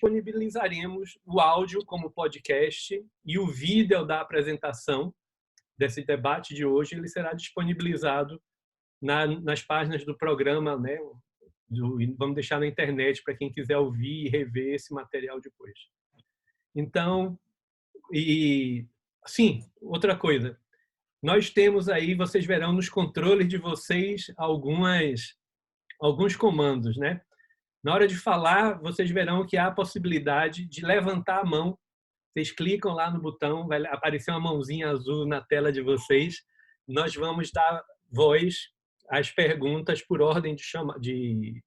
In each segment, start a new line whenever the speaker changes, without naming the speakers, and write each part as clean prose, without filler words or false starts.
disponibilizaremos o áudio como podcast e o vídeo da apresentação desse debate de hoje ele será disponibilizado nas páginas do programa, né? Vamos deixar na internet para quem quiser ouvir e rever esse material depois. Então, sim, outra coisa. Nós temos aí, vocês verão nos controles de vocês alguns comandos, né? Na hora de falar, vocês verão que há a possibilidade de levantar a mão. Vocês clicam lá no botão, vai aparecer uma mãozinha azul na tela de vocês. Nós vamos dar voz às perguntas por ordem de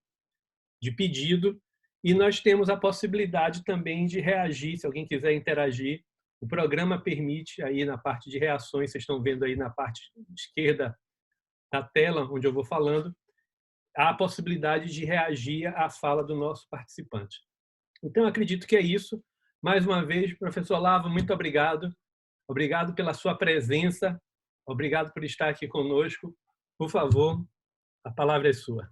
pedido. E nós temos a possibilidade também de reagir, se alguém quiser interagir. O programa permite, aí na parte de reações, vocês estão vendo aí na parte esquerda da tela, onde eu vou falando, há a possibilidade de reagir à fala do nosso participante. Então, acredito que é isso. Mais uma vez, professor Lavo, muito obrigado. Obrigado pela sua presença. Obrigado por estar aqui conosco. Por favor, a palavra é sua.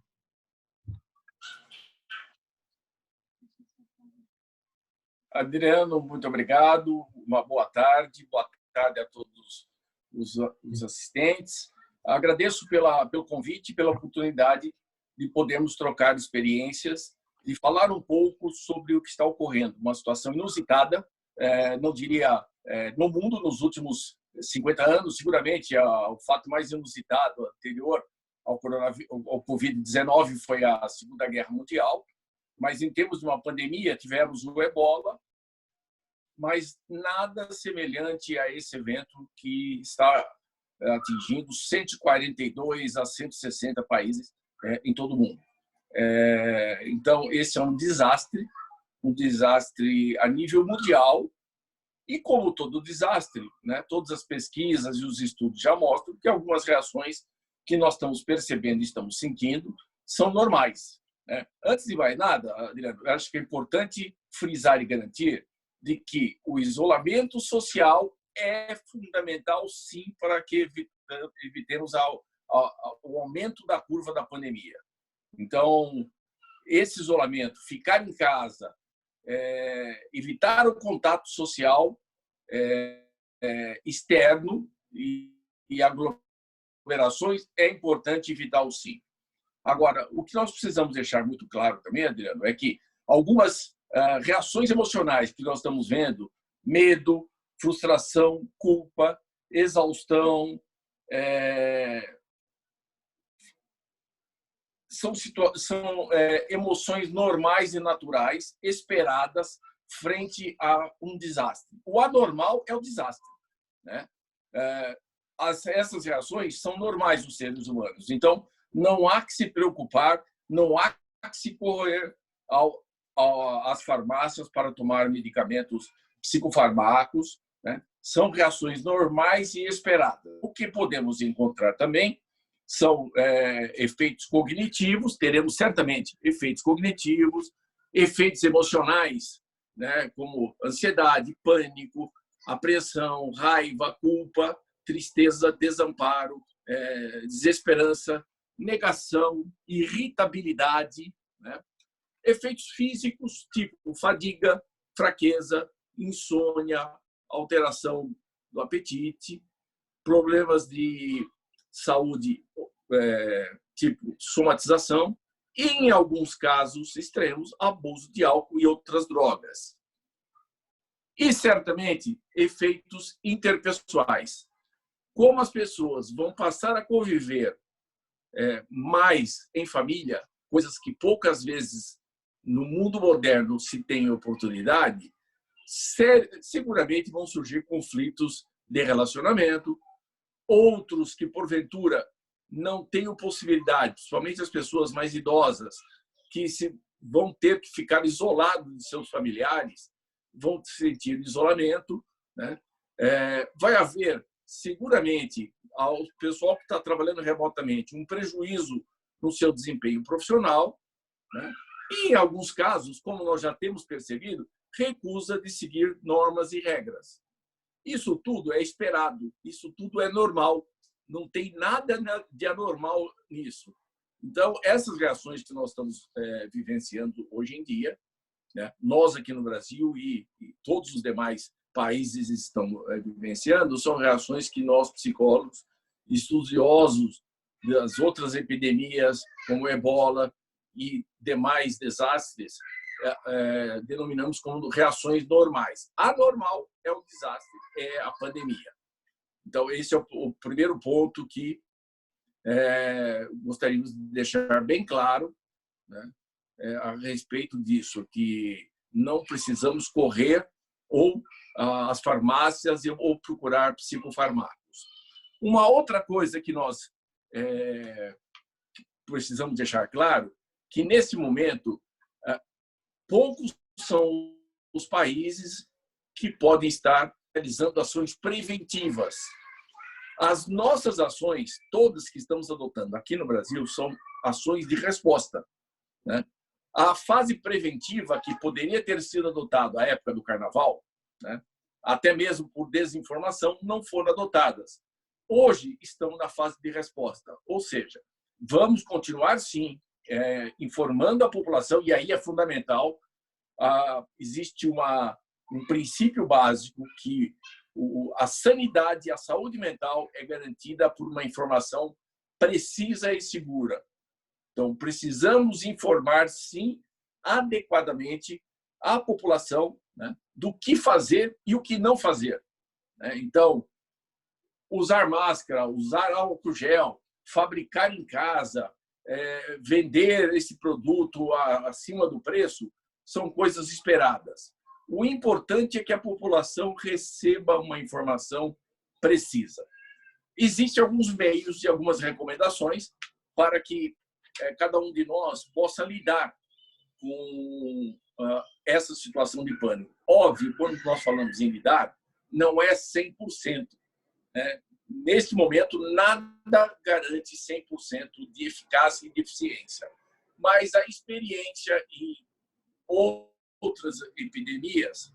Adriano, muito obrigado. Uma boa tarde. Boa tarde a todos os assistentes. Agradeço pelo convite e pela oportunidade de podermos trocar experiências e falar um pouco sobre o que está ocorrendo. Uma situação inusitada, não diria no mundo nos últimos 50 anos, seguramente o fato mais inusitado anterior ao Covid-19 foi a Segunda Guerra Mundial, mas em termos de uma pandemia tivemos o Ebola, mas nada semelhante a esse evento que está atingindo 142 a 160 países em todo o mundo. Então, esse é um desastre a nível mundial, e como todo desastre, né, todas as pesquisas e os estudos já mostram que algumas reações que nós estamos percebendo e estamos sentindo são normais. Né? Antes de mais nada, Adriano, eu acho que é importante frisar e garantir de que o isolamento social é fundamental, sim, para que evitemos o aumento da curva da pandemia. Então, esse isolamento, ficar em casa, evitar o contato social externo e aglomerações, é importante evitar sim. Agora, o que nós precisamos deixar muito claro também, Adriano, é que algumas reações emocionais que nós estamos vendo, medo, frustração, culpa, exaustão, são emoções normais e naturais, esperadas frente a um desastre. O anormal é o desastre. Né? Essas reações são normais dos seres humanos. Então, não há que se preocupar, não há que se correr às farmácias para tomar medicamentos psicofármacos. Né? São reações normais e esperadas. O que podemos encontrar também são efeitos cognitivos, teremos certamente efeitos cognitivos, efeitos emocionais, né, como ansiedade, pânico, apreensão, raiva, culpa, tristeza, desamparo, desesperança, negação, irritabilidade, né? Efeitos físicos, tipo fadiga, fraqueza, insônia, alteração do apetite, problemas de saúde, tipo somatização, e, em alguns casos extremos, abuso de álcool e outras drogas. E, certamente, efeitos interpessoais. Como as pessoas vão passar a conviver mais em família, coisas que poucas vezes no mundo moderno se tem oportunidade, seguramente vão surgir conflitos de relacionamento, outros que, porventura, não tenham possibilidade, principalmente as pessoas mais idosas, que vão ter que ficar isolados de seus familiares, vão sentir isolamento. Né? Vai haver, seguramente, ao pessoal que está trabalhando remotamente, um prejuízo no seu desempenho profissional. Né? E, em alguns casos, como nós já temos percebido, recusa de seguir normas e regras. Isso tudo é esperado, isso tudo é normal, não tem nada de anormal nisso. Então, essas reações que nós estamos vivenciando hoje em dia, né? Nós aqui no Brasil e todos os demais países estão vivenciando, são reações que nós, psicólogos, estudiosos das outras epidemias, como Ebola e demais desastres, denominamos como reações normais. Anormal é o desastre, é a pandemia. Então, esse é o primeiro ponto que gostaríamos de deixar bem claro, né, a respeito disso, que não precisamos correr ou às farmácias ou procurar psicofármacos. Uma outra coisa que nós precisamos deixar claro, que nesse momento poucos são os países que podem estar realizando ações preventivas. As nossas ações, todas que estamos adotando aqui no Brasil, são ações de resposta, né? A fase preventiva, que poderia ter sido adotada à época do Carnaval, né, até mesmo por desinformação, não foram adotadas. Hoje estão na fase de resposta, ou seja, vamos continuar, sim, informando a população, e aí é fundamental, existe um princípio básico que a sanidade e a saúde mental é garantida por uma informação precisa e segura. Então, precisamos informar, sim, adequadamente a população, né, do que fazer e o que não fazer, né? Então, usar máscara, usar álcool gel, fabricar em casa, vender esse produto acima do preço, são coisas esperadas. O importante é que a população receba uma informação precisa. Existem alguns meios e algumas recomendações para que cada um de nós possa lidar com essa situação de pânico. Óbvio, quando nós falamos em lidar, não é 100%. Né? Neste momento, nada garante 100% de eficácia e de eficiência. Mas a experiência em outras epidemias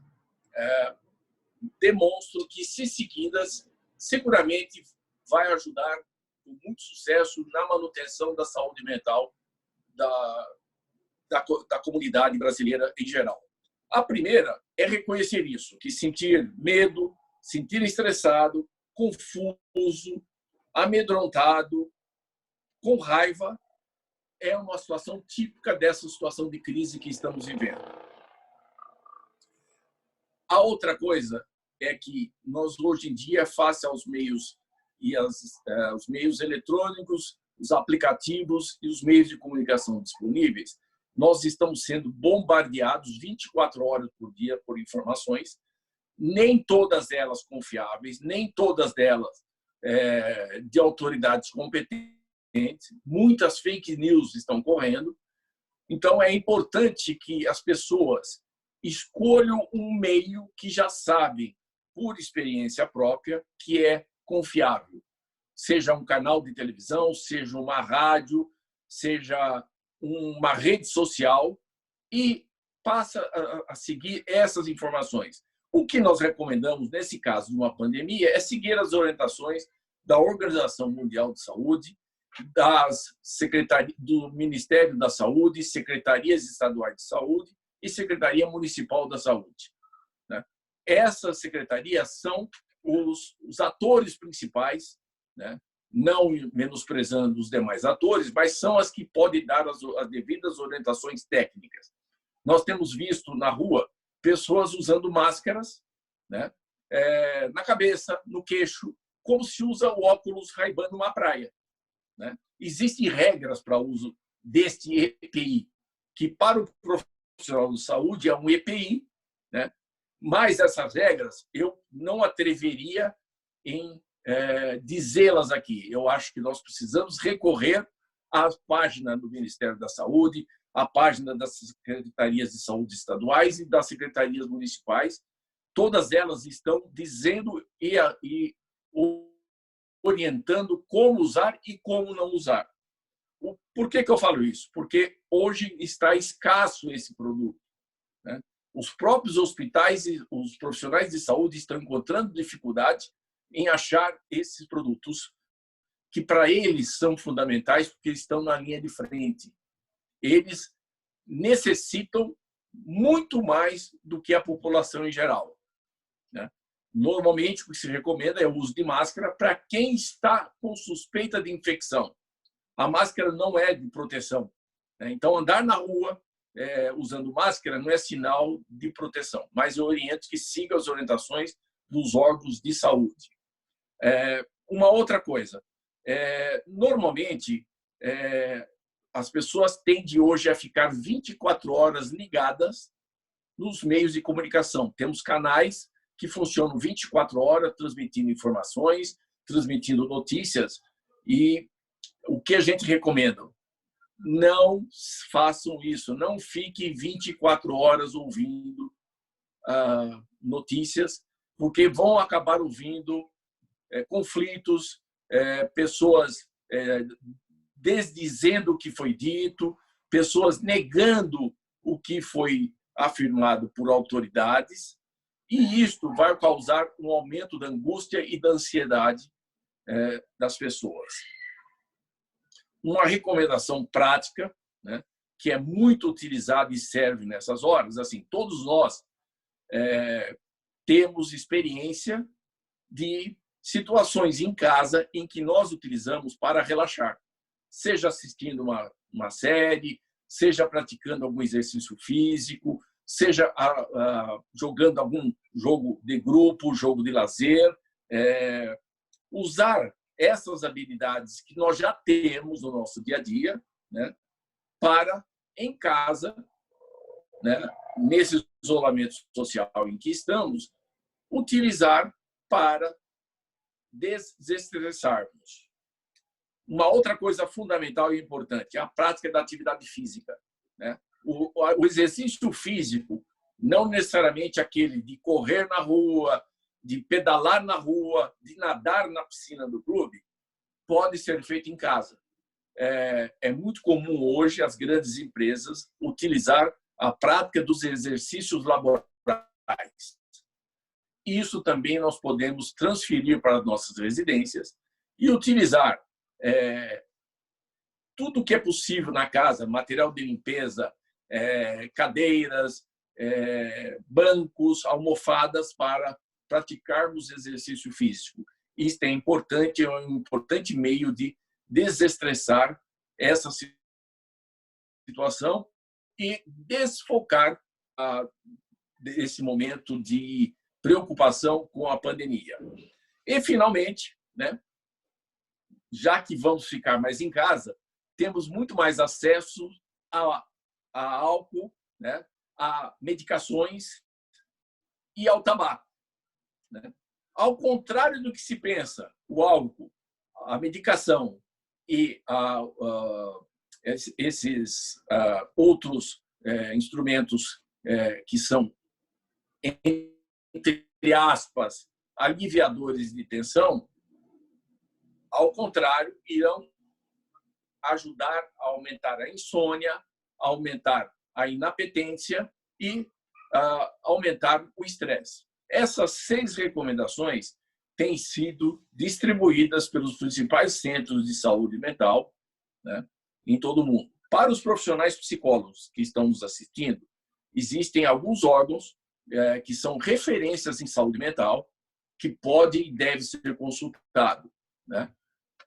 demonstram que, se seguidas, seguramente vai ajudar com muito sucesso na manutenção da saúde mental da comunidade brasileira em geral. A primeira é reconhecer isso, que sentir medo, sentir estressado, confuso, amedrontado, com raiva, é uma situação típica dessa situação de crise que estamos vivendo. A outra coisa é que nós, hoje em dia, face aos meios e os meios eletrônicos, os aplicativos e os meios de comunicação disponíveis, nós estamos sendo bombardeados 24 horas por dia por informações, nem todas elas confiáveis, nem todas elas de autoridades competentes, muitas fake news estão correndo. Então, é importante que as pessoas escolham um meio que já sabem, por experiência própria, que é confiável. Seja um canal de televisão, seja uma rádio, seja uma rede social, e passa a seguir essas informações. O que nós recomendamos, nesse caso de uma pandemia, é seguir as orientações da Organização Mundial de Saúde, do Ministério da Saúde, secretarias estaduais de saúde e Secretaria Municipal da Saúde. Né? Essas secretarias são os atores principais, né? Não menosprezando os demais atores, mas são as que podem dar as devidas orientações técnicas. Nós temos visto na rua pessoas usando máscaras, né, na cabeça, no queixo, como se usa o óculos Ray-Ban numa praia. Né? Existem regras para o uso deste EPI, que para o profissional de saúde é um EPI, né? Mas essas regras eu não atreveria em dizê-las aqui. Eu acho que nós precisamos recorrer à página do Ministério da Saúde, à página das secretarias de saúde estaduais e das secretarias municipais. Todas elas estão dizendo e orientando como usar e como não usar. Por que eu falo isso? Porque hoje está escasso esse produto. Né? Os próprios hospitais e os profissionais de saúde estão encontrando dificuldade em achar esses produtos que, para eles, são fundamentais porque estão na linha de frente. Eles necessitam muito mais do que a população em geral, né? Normalmente, o que se recomenda é o uso de máscara para quem está com suspeita de infecção. A máscara não é de proteção, né? Então, andar na rua usando máscara não é sinal de proteção, mas eu oriento que siga as orientações dos órgãos de saúde. Uma outra coisa, normalmente, as pessoas tendem hoje a ficar 24 horas ligadas nos meios de comunicação. Temos canais que funcionam 24 horas, transmitindo informações, transmitindo notícias. E o que a gente recomenda? Não façam isso, não fiquem 24 horas ouvindo notícias, porque vão acabar ouvindo conflitos, pessoas desdizendo o que foi dito, pessoas negando o que foi afirmado por autoridades, e isto vai causar um aumento da angústia e da ansiedade das pessoas. Uma recomendação prática, né, que é muito utilizada e serve nessas horas, assim, todos nós temos experiência de situações em casa em que nós utilizamos para relaxar, seja assistindo uma série, seja praticando algum exercício físico, seja jogando algum jogo de grupo, jogo de lazer, usar essas habilidades que nós já temos no nosso dia a dia, né, para, em casa, né, nesse isolamento social em que estamos, utilizar para desestressarmos. Uma outra coisa fundamental e importante é a prática da atividade física, né? O exercício físico, não necessariamente aquele de correr na rua, de pedalar na rua, de nadar na piscina do clube, pode ser feito em casa. É muito comum hoje as grandes empresas utilizar a prática dos exercícios laborais. Isso também nós podemos transferir para as nossas residências e utilizar tudo o que é possível na casa, material de limpeza, cadeiras, bancos, almofadas, para praticarmos exercício físico. Isso é um importante meio de desestressar essa situação e desfocar esse momento de preocupação com a pandemia. E, finalmente, né, já que vamos ficar mais em casa, temos muito mais acesso a álcool, né, a medicações e ao tabaco, né? Ao contrário do que se pensa, o álcool, a medicação e esses outros instrumentos que são, entre aspas, aliviadores de tensão, ao contrário, irão ajudar a aumentar a insônia, a aumentar a inapetência e aumentar o estresse. Essas 6 recomendações têm sido distribuídas pelos principais centros de saúde mental, né, em todo o mundo. Para os profissionais psicólogos que estão nos assistindo, existem alguns órgãos que são referências em saúde mental que pode e deve ser consultado, né?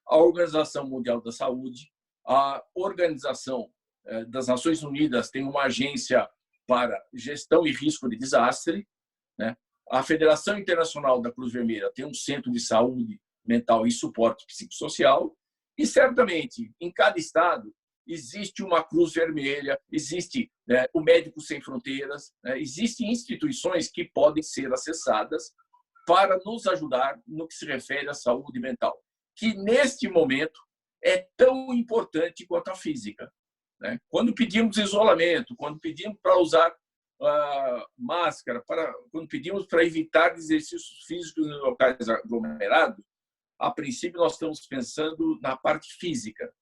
A Organização Mundial da Saúde, a Organização das Nações Unidas tem uma agência para gestão e risco de desastre, né? A Federação Internacional da Cruz Vermelha tem um centro de saúde mental e suporte psicossocial, e certamente em cada estado existe uma Cruz Vermelha, existe o Médicos Sem Fronteiras, existem instituições que podem ser acessadas para nos ajudar no que se refere à saúde mental, que neste momento é tão importante quanto a física, né? Quando pedimos isolamento, quando pedimos para usar máscara, quando pedimos para evitar exercícios físicos em locais aglomerados, a princípio nós estamos pensando na parte física.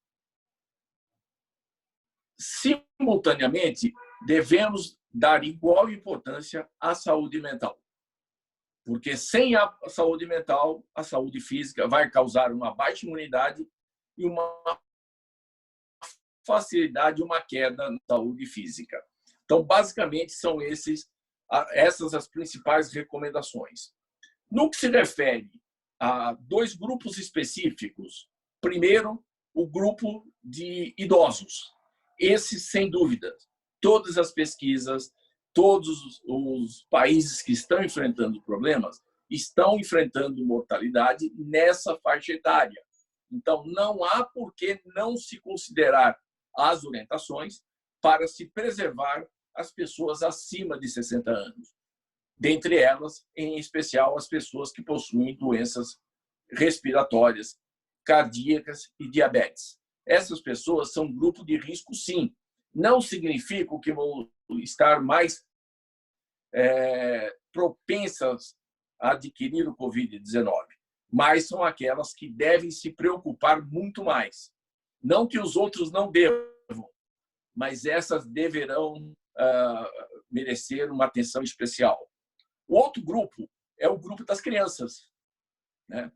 Simultaneamente, devemos dar igual importância à saúde mental, porque sem a saúde mental, a saúde física vai causar uma baixa imunidade e uma facilidade, uma queda na saúde física. Então, basicamente, são essas as principais recomendações. No que se refere a dois grupos específicos, primeiro, o grupo de idosos. Esse, sem dúvida, todas as pesquisas, todos os países que estão enfrentando problemas estão enfrentando mortalidade nessa faixa etária. Então, não há por que não se considerar as orientações para se preservar as pessoas acima de 60 anos. Dentre elas, em especial, as pessoas que possuem doenças respiratórias, cardíacas e diabetes. Essas pessoas são grupo de risco, sim. Não significa que vão estar mais propensas a adquirir o Covid-19, mas são aquelas que devem se preocupar muito mais. Não que os outros não devam, mas essas deverão merecer uma atenção especial. O outro grupo é o grupo das crianças, né?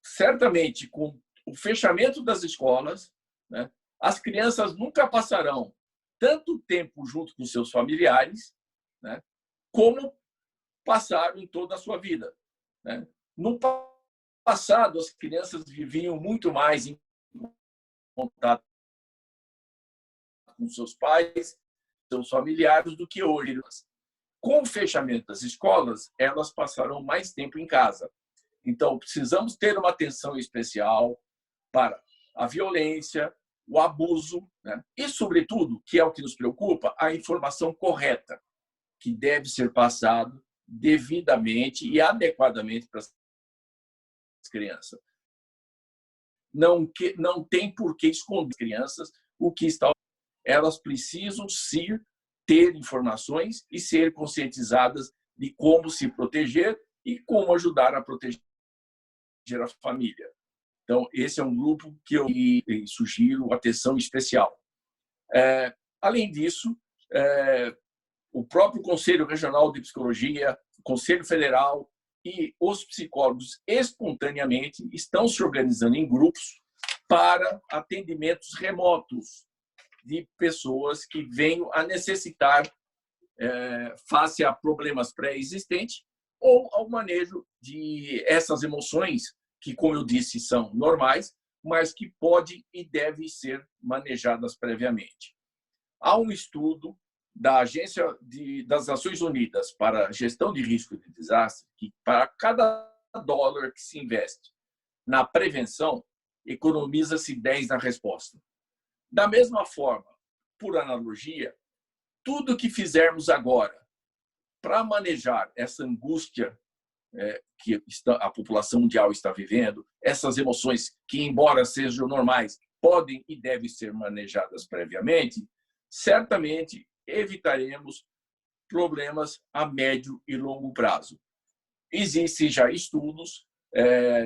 Certamente, com o fechamento das escolas, né, as crianças nunca passarão tanto tempo junto com seus familiares, né, como passaram em toda a sua vida, né? No passado, as crianças viviam muito mais em contato com seus pais, seus familiares, do que hoje. Com o fechamento das escolas, elas passarão mais tempo em casa. Então, precisamos ter uma atenção especial para a violência, o abuso, né? E, sobretudo, que é o que nos preocupa, a informação correta, que deve ser passado devidamente e adequadamente para as crianças. Não tem por que esconder as crianças o que está. Elas precisam sim ter informações e ser conscientizadas de como se proteger e como ajudar a proteger a família. Então, esse é um grupo que eu sugiro atenção especial. Além disso, o próprio Conselho Regional de Psicologia, o Conselho Federal e os psicólogos espontaneamente estão se organizando em grupos para atendimentos remotos de pessoas que venham a necessitar, face a problemas pré-existentes, ou ao manejo de essas emoções que, como eu disse, são normais, mas que podem e devem ser manejadas previamente. Há um estudo da Agência das Nações Unidas para a Gestão de Risco de Desastre que, para cada dólar que se investe na prevenção, economiza-se 10 na resposta. Da mesma forma, por analogia, tudo que fizermos agora para manejar essa angústia que a população mundial está vivendo, essas emoções que, embora sejam normais, podem e devem ser manejadas previamente, certamente evitaremos problemas a médio e longo prazo. Existem já estudos,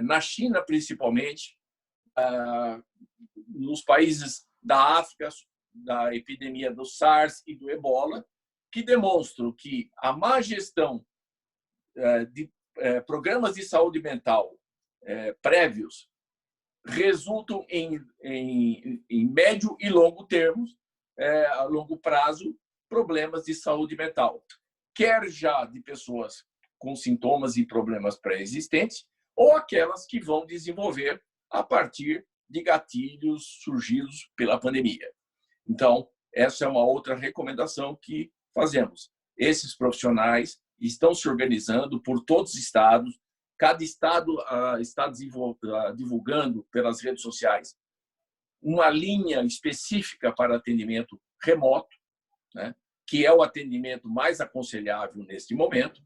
na China principalmente, nos países da África, da epidemia do SARS e do Ebola, que demonstram que a má gestão de programas de saúde mental prévios resultam em médio e longo termos, a longo prazo, problemas de saúde mental, quer já de pessoas com sintomas e problemas pré-existentes, ou aquelas que vão desenvolver a partir de gatilhos surgidos pela pandemia. Então, essa é uma outra recomendação que fazemos. Esses profissionais estão se organizando por todos os estados, cada estado está divulgando pelas redes sociais uma linha específica para atendimento remoto, né, que é o atendimento mais aconselhável neste momento,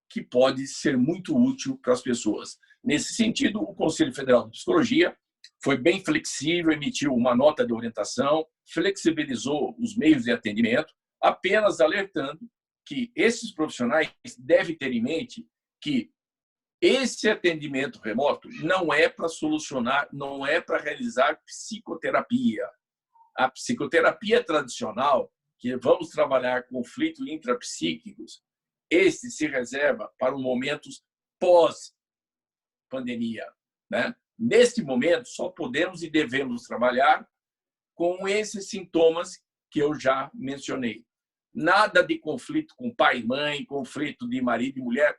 que pode ser muito útil para as pessoas. Nesse sentido, o Conselho Federal de Psicologia foi bem flexível, emitiu uma nota de orientação, flexibilizou os meios de atendimento, apenas alertando que esses profissionais devem ter em mente que esse atendimento remoto não é para solucionar, não é para realizar psicoterapia. A psicoterapia tradicional, que vamos trabalhar conflitos intrapsíquicos, esse se reserva para os momentos pós-pandemia, né? Neste momento, só podemos e devemos trabalhar com esses sintomas que eu já mencionei. Nada de conflito com pai e mãe, conflito de marido e mulher.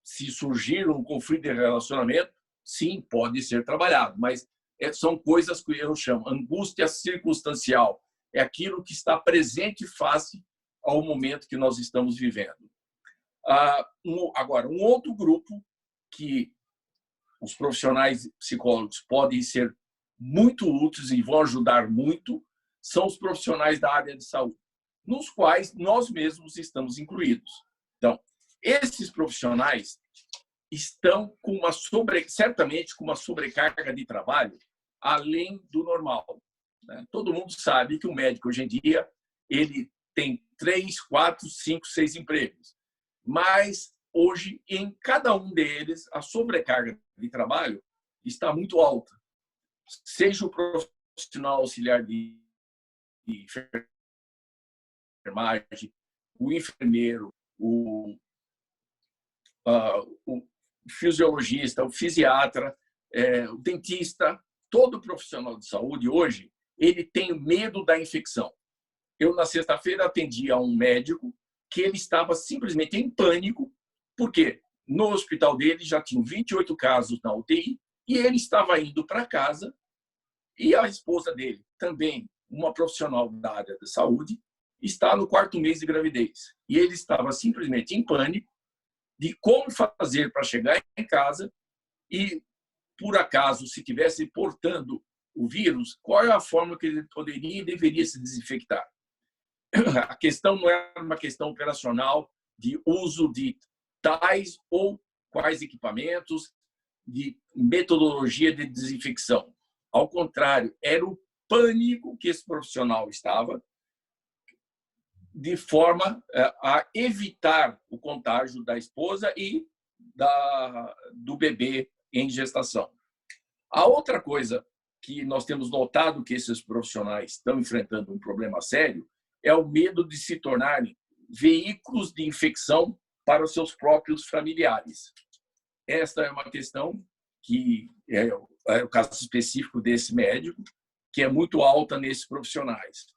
Se surgir um conflito de relacionamento, sim, pode ser trabalhado, mas são coisas que eu chamo angústia circunstancial. É aquilo que está presente face ao momento que nós estamos vivendo. Agora, um outro grupo que os profissionais psicólogos podem ser muito úteis e vão ajudar muito são os profissionais da área de saúde, nos quais nós mesmos estamos incluídos. Então, esses profissionais estão com certamente com uma sobrecarga de trabalho além do normal. Todo mundo sabe que o médico, hoje em dia, ele tem 3, 4, 5, 6 empregos. Mas, hoje, em cada um deles, a sobrecarga de trabalho está muito alta. Seja o profissional auxiliar de enfermagem, o enfermeiro, o fisiologista, o fisiatra, o dentista, todo profissional de saúde hoje, ele tem medo da infecção. Eu, na sexta-feira, atendi a um médico que ele estava simplesmente em pânico, porque no hospital dele já tinham 28 casos na UTI e ele estava indo para casa e a esposa dele, também uma profissional da área da saúde, está no 4º mês de gravidez. E ele estava simplesmente em pânico de como fazer para chegar em casa e, por acaso, se tivesse portando o vírus, qual é a forma que ele poderia e deveria se desinfectar. A questão não é uma questão operacional de uso de tais ou quais equipamentos, de metodologia de desinfecção. Ao contrário, era o pânico que esse profissional estava, de forma a evitar o contágio da esposa e do bebê em gestação. A outra coisa que nós temos notado que esses profissionais estão enfrentando um problema sério é o medo de se tornarem veículos de infecção para os seus próprios familiares. Esta é uma questão que é o caso específico desse médico, que é muito alta nesses profissionais.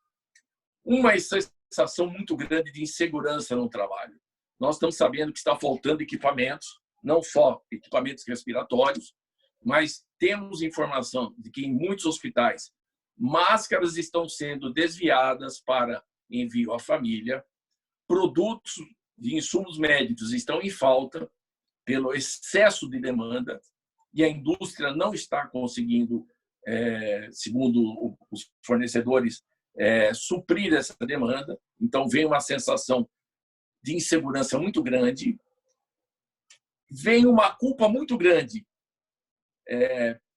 Uma sensação muito grande de insegurança no trabalho. Nós estamos sabendo que está faltando equipamentos, não só equipamentos respiratórios, mas temos informação de que em muitos hospitais máscaras estão sendo desviadas para envio à família, produtos de insumos médicos estão em falta pelo excesso de demanda e a indústria não está conseguindo, segundo os fornecedores, suprir essa demanda. Então, vem uma sensação de insegurança muito grande, vem uma culpa muito grande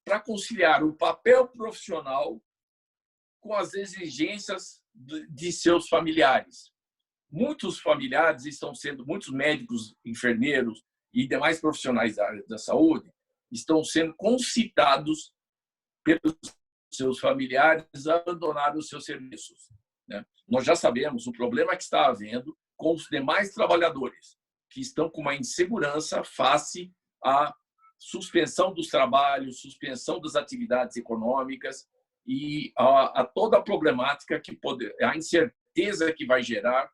para conciliar o papel profissional com as exigências de seus familiares. Muitos familiares muitos médicos, enfermeiros e demais profissionais da área da saúde estão sendo concitados pelos seus familiares a abandonar os seus serviços. Nós já sabemos o problema que está havendo com os demais trabalhadores, que estão com uma insegurança face à suspensão dos trabalhos, suspensão das atividades econômicas e a toda a problemática a incerteza que vai gerar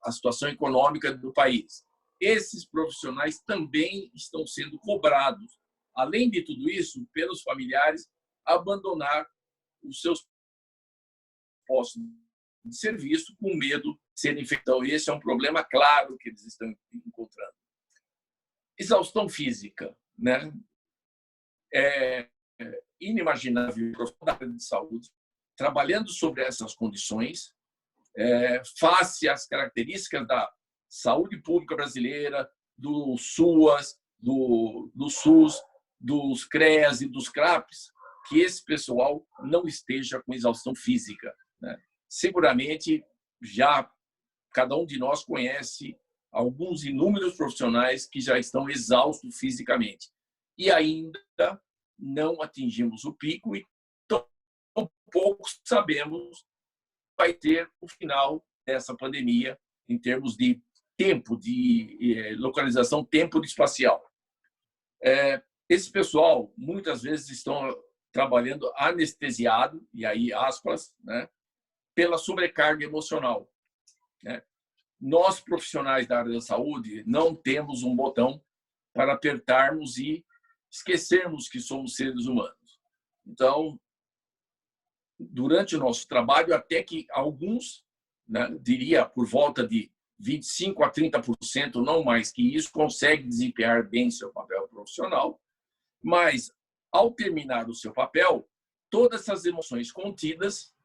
a situação econômica do país. Esses profissionais também estão sendo cobrados, além de tudo isso, pelos familiares, abandonar os seus postos de serviço com medo de serem infectados. Esse é um problema claro que eles estão encontrando. Exaustão física, né? É inimaginável o profissional de saúde trabalhando sobre essas condições, face às características da saúde pública brasileira, do SUAS, do SUS, dos CREAS e dos CRAPs, que esse pessoal não esteja com exaustão física. Seguramente, já cada um de nós conhece alguns inúmeros profissionais que já estão exaustos fisicamente. E ainda não atingimos o pico e tão pouco sabemos vai ter o final dessa pandemia em termos de tempo, de localização, tempo espacial. Esse pessoal, muitas vezes, estão trabalhando anestesiado, e aí aspas, né, pela sobrecarga emocional, né? Nós, profissionais da área da saúde, não temos um botão para apertarmos e esquecermos que somos seres humanos. Então, durante o nosso trabalho, até que alguns, né, diria por volta de 25% a 30%, não mais que isso, conseguem desempenhar bem seu papel profissional, mas, ao terminar o seu papel, todas essas emoções contidas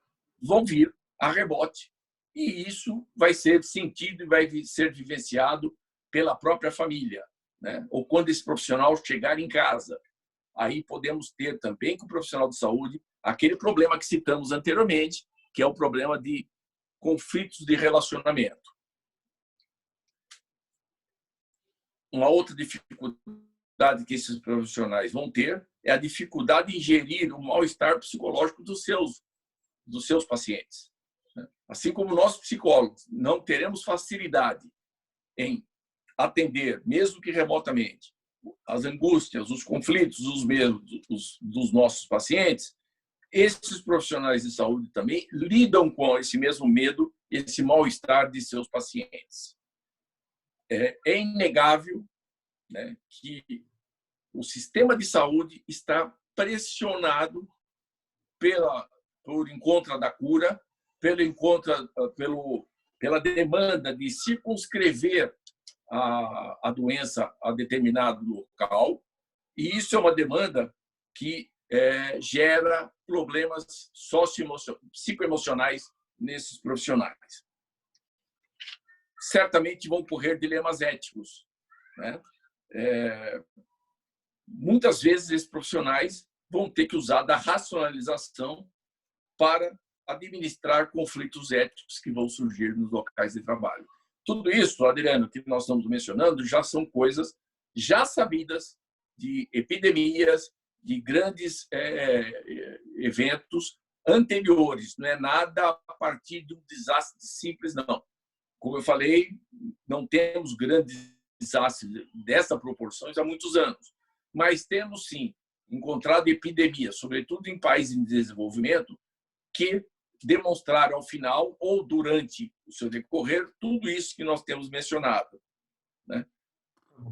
vão vir a rebote. E isso vai ser sentido e vai ser vivenciado pela própria família, né? Ou quando esse profissional chegar em casa. Aí podemos ter também com o profissional de saúde aquele problema que citamos anteriormente, que é o problema de conflitos de relacionamento. Uma outra dificuldade que esses profissionais vão ter é a dificuldade em gerir o mal-estar psicológico dos seus pacientes. Assim como nós, psicólogos, não teremos facilidade em atender, mesmo que remotamente, as angústias, os conflitos, os medos dos nossos pacientes, esses profissionais de saúde também lidam com esse mesmo medo, esse mal-estar de seus pacientes. É inegável, né, que o sistema de saúde está pressionado por encontro da cura, pela demanda de circunscrever a doença a determinado local, e isso é uma demanda que gera problemas psicoemocionais nesses profissionais. Certamente vão ocorrer dilemas éticos, né? Muitas vezes esses profissionais vão ter que usar da racionalização para administrar conflitos éticos que vão surgir nos locais de trabalho. Tudo isso, Adriano, que nós estamos mencionando, já são coisas já sabidas de epidemias, de grandes eventos anteriores. Não é nada a partir de um desastre simples, não. Como eu falei, não temos grandes desastres dessa proporção há muitos anos, mas temos, sim, encontrado epidemias, sobretudo em países em desenvolvimento, que demonstraram ao final ou durante o seu decorrer tudo isso que nós temos mencionado, né?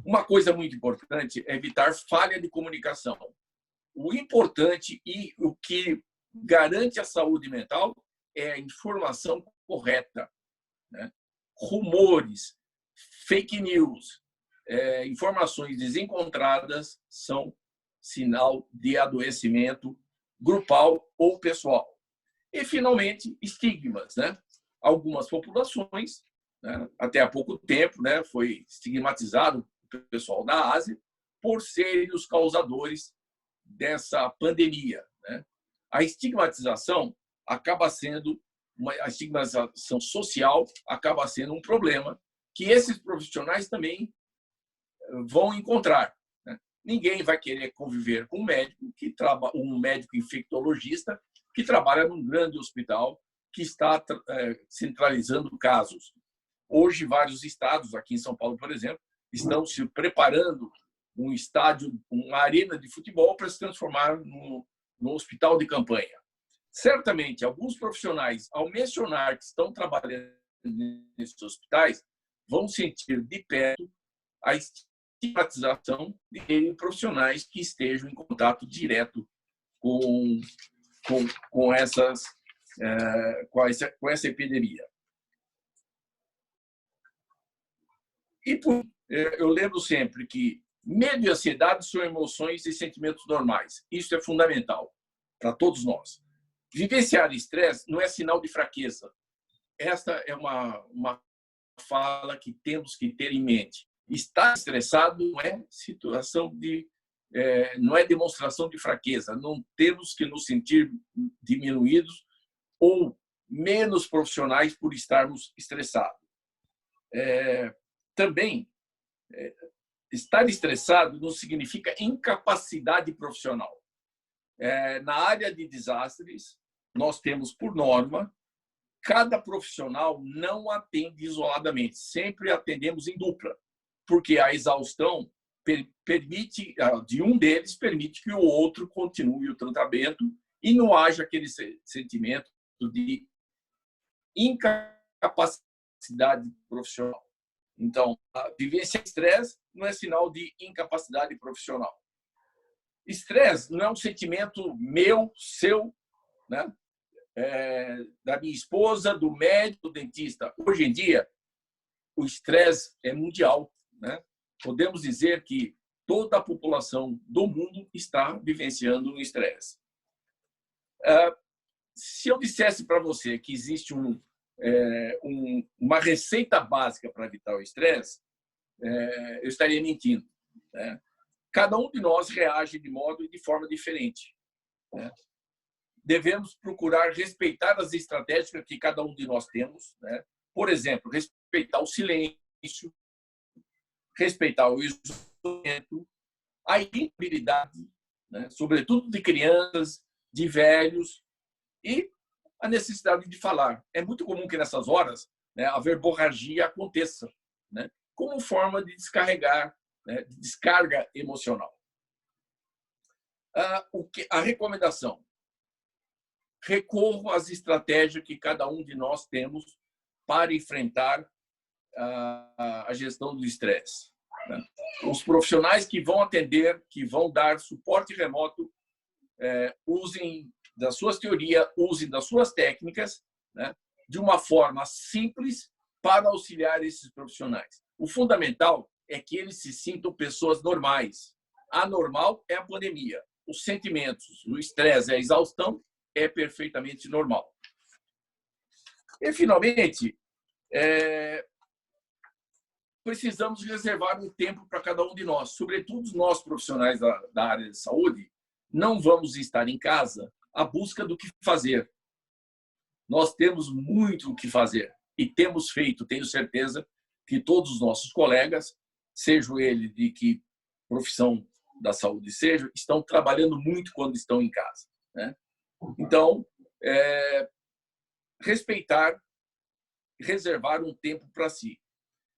Uma coisa muito importante é evitar falha de comunicação. O importante e o que garante a saúde mental é a informação correta, né? Rumores, fake news, informações desencontradas são sinal de adoecimento grupal ou pessoal. E, finalmente, estigmas, né? Algumas populações, né, até há pouco tempo, né, foi estigmatizado o pessoal da Ásia por serem os causadores dessa pandemia, né? A estigmatização acaba sendo a estigmatização social acaba sendo um problema que esses profissionais também vão encontrar, né? Ninguém vai querer conviver com um médico infectologista que trabalha num grande hospital que está centralizando casos. Hoje, vários estados, aqui em São Paulo, por exemplo, estão se preparando um estádio, uma arena de futebol para se transformar num hospital de campanha. Certamente, alguns profissionais, ao mencionar que estão trabalhando nesses hospitais, vão sentir de perto a estigmatização de profissionais que estejam em contato direto com essa epidemia. E eu lembro sempre que medo e ansiedade são emoções e sentimentos normais. Isso é fundamental para todos nós. Vivenciar estresse não é sinal de fraqueza. Esta é uma fala que temos que ter em mente. Estar estressado não é não é demonstração de fraqueza. Não temos que nos sentir diminuídos ou menos profissionais por estarmos estressados. Também, estar estressado não significa incapacidade profissional. Na área de desastres, nós temos, por norma, cada profissional não atende isoladamente. Sempre atendemos em dupla, porque a exaustão permite, de um deles permite que o outro continue o tratamento e não haja aquele sentimento de incapacidade profissional. Então, a vivência de estresse não é sinal de incapacidade profissional. Estresse não é um sentimento meu, seu, né? Da minha esposa, do médico, do dentista. Hoje em dia, o estresse é mundial, né? Podemos dizer que toda a população do mundo está vivenciando um estresse. Se eu dissesse para você que existe uma receita básica para evitar o estresse, eu estaria mentindo, né? Cada um de nós reage de modo e de forma diferente, né? Devemos procurar respeitar as estratégias que cada um de nós temos, né? Por exemplo, respeitar o silêncio, respeitar o isolamento, a irritabilidade, né? Sobretudo de crianças, de velhos, e a necessidade de falar. É muito comum que nessas horas, né, a verborragia aconteça, né, como forma de descarregar, né, de descarga emocional. A recomendação: recorro às estratégias que cada um de nós temos para enfrentar a gestão do estresse, né? Os profissionais que vão atender, que vão dar suporte remoto, usem das suas teorias, usem das suas técnicas, né, de uma forma simples para auxiliar esses profissionais. O fundamental é que eles se sintam pessoas normais. Anormal é a pandemia. Os sentimentos, o estresse, a exaustão é perfeitamente normal. E, finalmente, precisamos reservar um tempo para cada um de nós, sobretudo nós profissionais da área de saúde. Não vamos estar em casa à busca do que fazer. Nós temos muito o que fazer e temos feito, tenho certeza, que todos os nossos colegas, sejam eles de que profissão da saúde sejam, estão trabalhando muito quando estão em casa, né? Então, respeitar, reservar um tempo para si.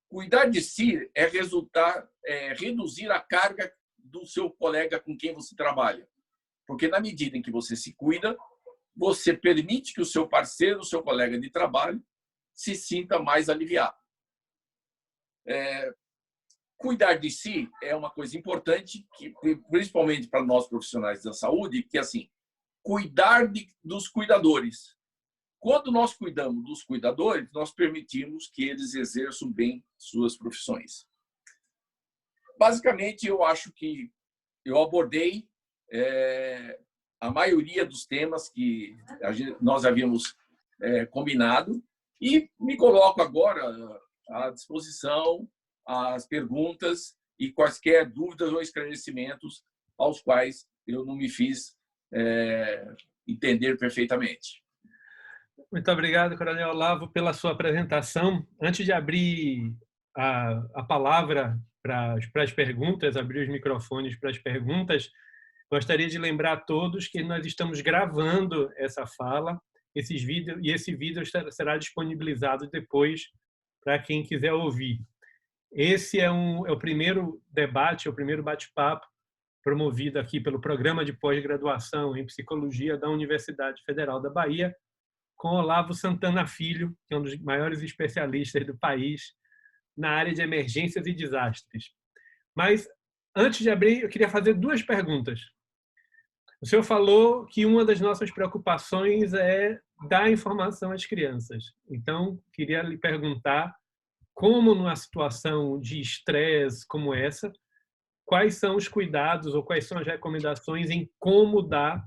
Cuidar de si é reduzir a carga do seu colega com quem você trabalha. Porque na medida em que você se cuida, você permite que o seu parceiro, o seu colega de trabalho, se sinta mais aliviado. Cuidar de si é uma coisa importante, principalmente para nós profissionais da saúde, que é assim, cuidar dos cuidadores. Quando nós cuidamos dos cuidadores, nós permitimos que eles exerçam bem suas profissões. Basicamente, eu acho que eu abordei a maioria dos temas que nós havíamos combinado e me coloco agora à disposição às perguntas e quaisquer dúvidas ou esclarecimentos aos quais eu não me fiz entender perfeitamente.
Muito obrigado, Coronel Olavo, pela sua apresentação. Antes de abrir a palavra para as perguntas, abrir os microfones para as perguntas, gostaria de lembrar a todos que nós estamos gravando essa fala, esse vídeo será disponibilizado depois para quem quiser ouvir. Esse é o primeiro debate, é o primeiro bate-papo promovido aqui pelo Programa de Pós-Graduação em Psicologia da Universidade Federal da Bahia, com Olavo Santana Filho, que é um dos maiores especialistas do país na área de emergências e desastres. Mas, antes de abrir, eu queria fazer duas perguntas. O senhor falou que uma das nossas preocupações é dar informação às crianças. Então, queria lhe perguntar como, numa situação de estresse como essa, quais são os cuidados ou quais são as recomendações em como dar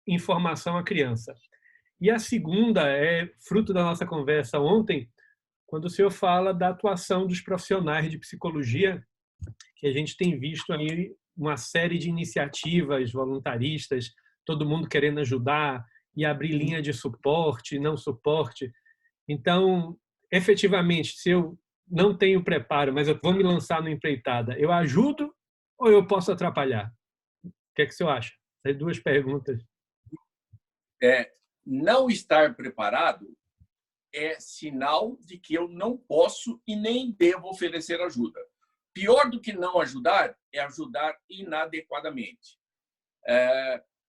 informação à criança. E a segunda é fruto da nossa conversa ontem, quando o senhor fala da atuação dos profissionais de psicologia, que a gente tem visto aí uma série de iniciativas voluntaristas, todo mundo querendo ajudar e abrir linha de suporte, não suporte. Então, efetivamente, se eu não tenho preparo, mas eu vou me lançar no empreitada, eu ajudo ou eu posso atrapalhar? O que é que o senhor acha? Essas duas perguntas.
Não estar preparado é sinal de que eu não posso e nem devo oferecer ajuda. Pior do que não ajudar é ajudar inadequadamente.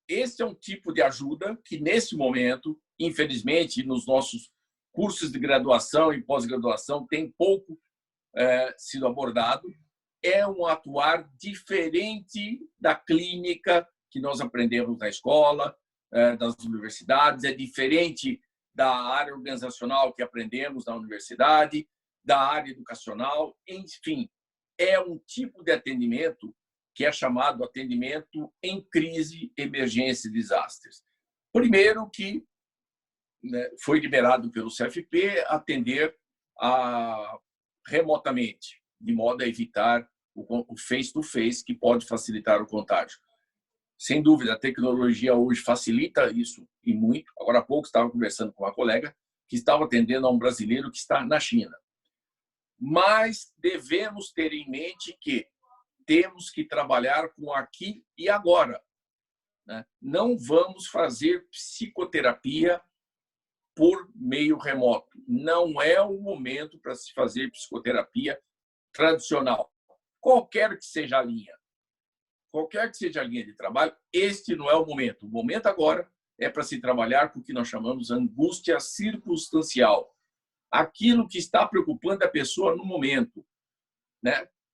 Esse é um tipo de ajuda que, nesse momento, infelizmente, nos nossos cursos de graduação e pós-graduação, tem pouco sido abordado. É um atuar diferente da clínica que nós aprendemos na escola, das universidades, é diferente da área organizacional que aprendemos na universidade, da área educacional, enfim, é um tipo de atendimento que é chamado atendimento em crise, emergência e desastres. Primeiro que foi liberado pelo CFP atender remotamente, de modo a evitar o face-to-face, que pode facilitar o contágio. Sem dúvida, a tecnologia hoje facilita isso e muito. Agora há pouco estava conversando com uma colega que estava atendendo a um brasileiro que está na China. Mas devemos ter em mente que temos que trabalhar com aqui e agora. Não vamos fazer psicoterapia por meio remoto. Não é o momento para se fazer psicoterapia tradicional. Qualquer que seja a linha. Qualquer que seja a linha de trabalho, este não é o momento. O momento agora é para se trabalhar com o que nós chamamos de angústia circunstancial. Aquilo que está preocupando a pessoa no momento,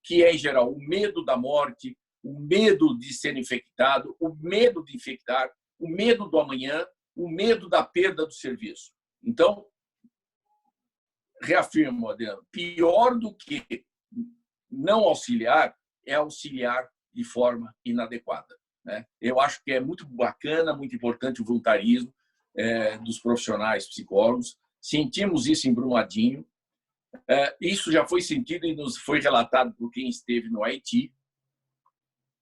que é, em geral, o medo da morte, o medo de ser infectado, o medo de infectar, o medo do amanhã, o medo da perda do serviço. Então, reafirmo, Adriano, pior do que não auxiliar é auxiliar de forma inadequada. Eu acho que é muito bacana, muito importante o voluntarismo dos profissionais psicólogos. Sentimos isso em Brumadinho. Isso já foi sentido e nos foi relatado por quem esteve no Haiti.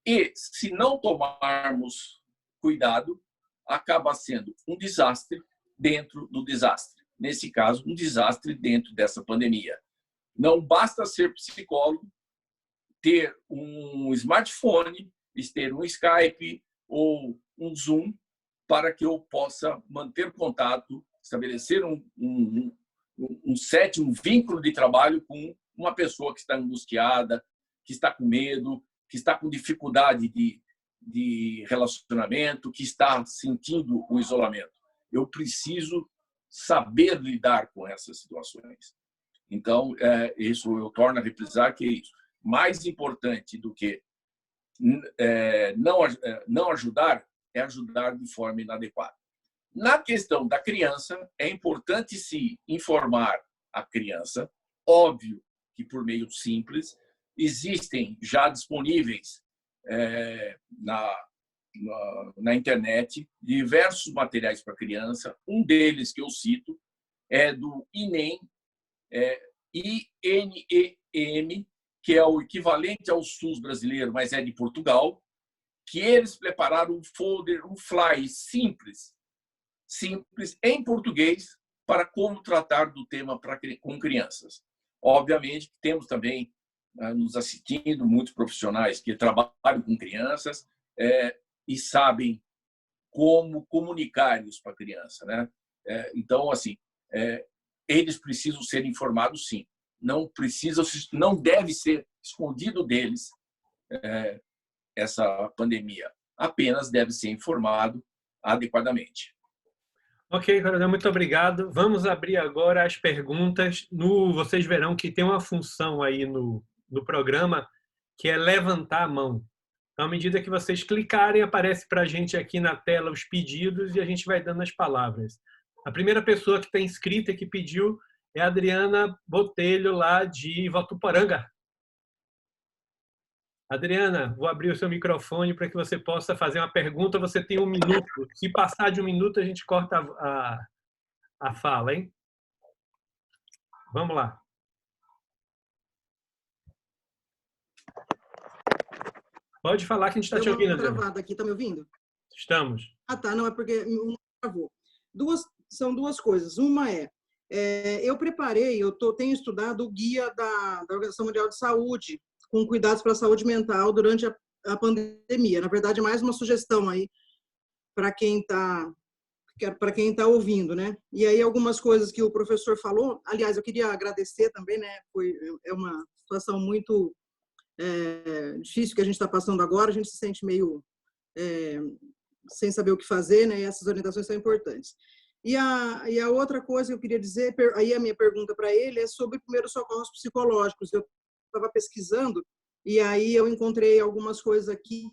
E, se não tomarmos cuidado, acaba sendo um desastre dentro do desastre. Nesse caso, um desastre dentro dessa pandemia. Não basta ser psicólogo, ter um smartphone, ter um Skype ou um Zoom para que eu possa manter contato, estabelecer um vínculo de trabalho com uma pessoa que está angustiada, que está com medo, que está com dificuldade de relacionamento, que está sentindo o isolamento. Eu preciso saber lidar com essas situações. Então, isso eu torno a reprisar que é isso. Mais importante do que não ajudar é ajudar de forma inadequada. Na questão da criança, é importante se informar a criança, óbvio que por meio simples, existem já disponíveis na internet diversos materiais para criança. Um deles que eu cito é do INEM, INEM, que é o equivalente ao SUS brasileiro, mas é de Portugal, que eles prepararam um folder, um flyer simples em português para como tratar do tema com crianças. Obviamente, temos também nos assistindo muitos profissionais que trabalham com crianças e sabem como comunicar isso para a criança. Então, assim, eles precisam ser informados, sim. Não deve ser escondido deles essa pandemia. Apenas deve ser informado adequadamente.
Ok, coronel, muito obrigado. Vamos abrir agora as perguntas. Vocês verão que tem uma função aí no programa que é levantar a mão. Então, à medida que vocês clicarem, aparece para a gente aqui na tela os pedidos e a gente vai dando as palavras. A primeira pessoa que está inscrita e que pediu é a Adriana Botelho, lá de Votuporanga. Adriana, vou abrir o seu microfone para que você possa fazer uma pergunta. Você tem 1 minuto. Se passar de 1 minuto, a gente corta a fala, hein? Vamos lá. Pode falar que a gente está te ouvindo, Adriana.
Travado aqui, está me ouvindo?
Estamos.
Ah, tá. Não, é porque não travou. São duas coisas. Uma eu preparei, tenho estudado o guia da Organização Mundial de Saúde com cuidados para a saúde mental durante a pandemia. Na verdade, é mais uma sugestão aí para quem está ouvindo, né? E aí algumas coisas que o professor falou. Aliás, eu queria agradecer também, né? É uma situação muito difícil que a gente está passando agora, a gente se sente meio sem saber o que fazer, né? E essas orientações são importantes. E a outra coisa que eu queria dizer, aí a minha pergunta para ele é sobre primeiros socorros psicológicos. Eu estava pesquisando e aí eu encontrei algumas coisas aqui,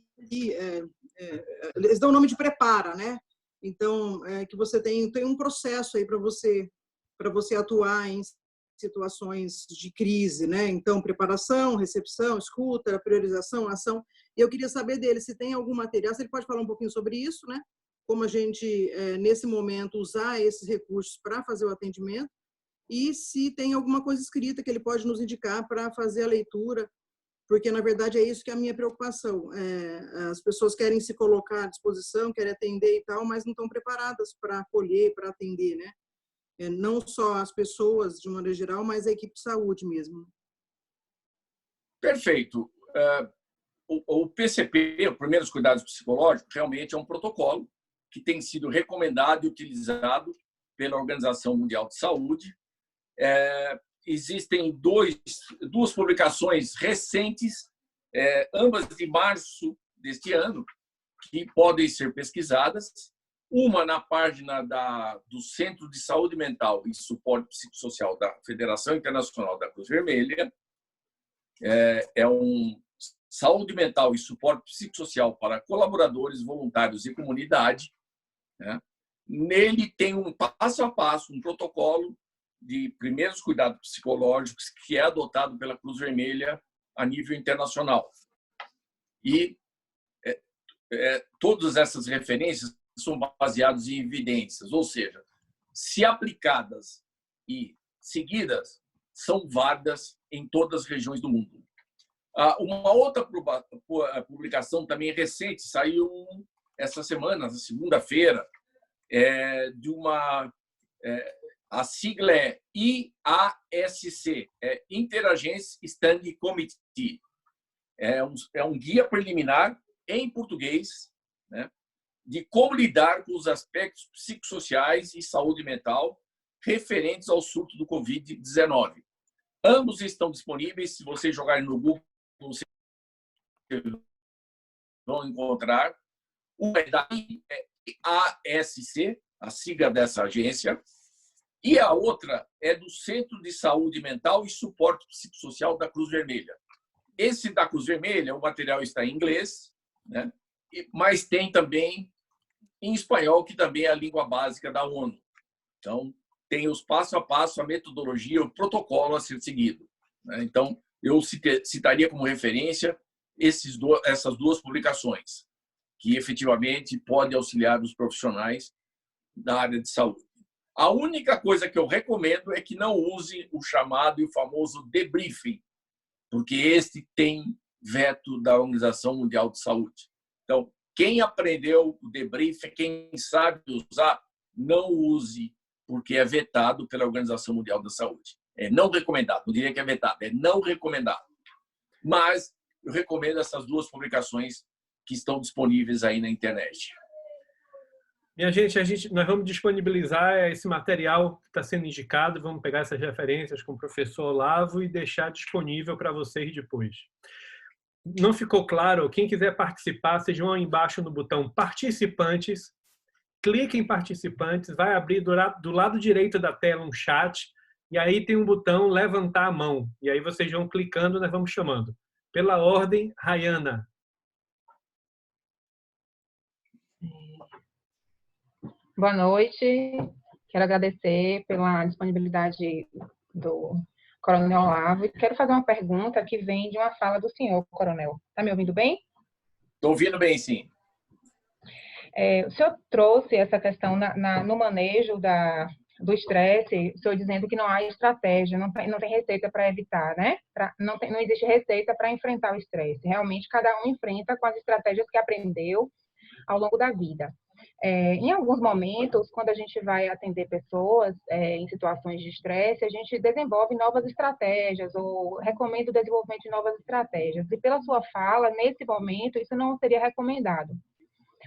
eles dão o nome de prepara, né? Então, que você tem um processo aí para você atuar em situações de crise, né? Então, preparação, recepção, escuta, priorização, ação. E eu queria saber dele se tem algum material, se ele pode falar um pouquinho sobre isso, né? Como a gente, nesse momento, usar esses recursos para fazer o atendimento e se tem alguma coisa escrita que ele pode nos indicar para fazer a leitura, porque, na verdade, é isso que é a minha preocupação. As pessoas querem se colocar à disposição, querem atender e tal, mas não estão preparadas para acolher, para atender, né? Não só as pessoas, de maneira geral, mas a equipe de saúde mesmo.
Perfeito. O PCP, o Primeiros Cuidados Psicológicos, realmente é um protocolo que tem sido recomendado e utilizado pela Organização Mundial de Saúde. Existem duas publicações recentes, ambas de março deste ano, que podem ser pesquisadas. Uma na página do Centro de Saúde Mental e Suporte Psicossocial da Federação Internacional da Cruz Vermelha. Saúde mental e suporte psicossocial para colaboradores, voluntários e comunidade. Nele tem um passo a passo, um protocolo de primeiros cuidados psicológicos que é adotado pela Cruz Vermelha a nível internacional. E todas essas referências são baseadas em evidências, ou seja, se aplicadas e seguidas, são válidas em todas as regiões do mundo. Uma outra publicação também recente saiu essa semana, na segunda-feira, a sigla é IASC, Interagency Standing Committee. É um guia preliminar em português, né, de como lidar com os aspectos psicossociais e saúde mental referentes ao surto do Covid-19. Ambos estão disponíveis. Se vocês jogarem no Google, vocês vão encontrar. Uma é da IASC, a sigla dessa agência, e a outra é do Centro de Saúde Mental e Suporte Psicossocial da Cruz Vermelha. Esse da Cruz Vermelha, o material está em inglês, né? Mas tem também em espanhol, que também é a língua básica da ONU. Então, tem os passo a passo, a metodologia, o protocolo a ser seguido. Então, eu citaria como referência essas duas publicações, que efetivamente podem auxiliar os profissionais da área de saúde. A única coisa que eu recomendo é que não use o chamado e o famoso debriefing, porque este tem veto da Organização Mundial de Saúde. Então, quem aprendeu o debriefing, quem sabe usar, não use, porque é vetado pela Organização Mundial da Saúde. É não recomendado, não diria que é vetado, é não recomendado. Mas eu recomendo essas duas publicações que estão disponíveis aí na internet.
Minha gente, nós vamos disponibilizar esse material que está sendo indicado, vamos pegar essas referências com o professor Olavo e deixar disponível para vocês depois. Não ficou claro? Quem quiser participar, vocês vão aí embaixo no botão Participantes, clique em Participantes, vai abrir do lado direito da tela um chat, e aí tem um botão Levantar a Mão. E aí vocês vão clicando, nós vamos chamando. Pela ordem, Rayana.
Boa noite. Quero agradecer pela disponibilidade do Coronel Olavo e quero fazer uma pergunta que vem de uma fala do senhor, Coronel. Está me ouvindo bem?
Estou ouvindo bem, sim.
O senhor trouxe essa questão no manejo do estresse, o senhor dizendo que não há estratégia, não tem receita para evitar, né? Não existe receita para enfrentar o estresse. Realmente, cada um enfrenta com as estratégias que aprendeu ao longo da vida. Em alguns momentos, quando a gente vai atender pessoas em situações de estresse, a gente desenvolve novas estratégias ou recomenda o desenvolvimento de novas estratégias. E pela sua fala, nesse momento, isso não seria recomendado.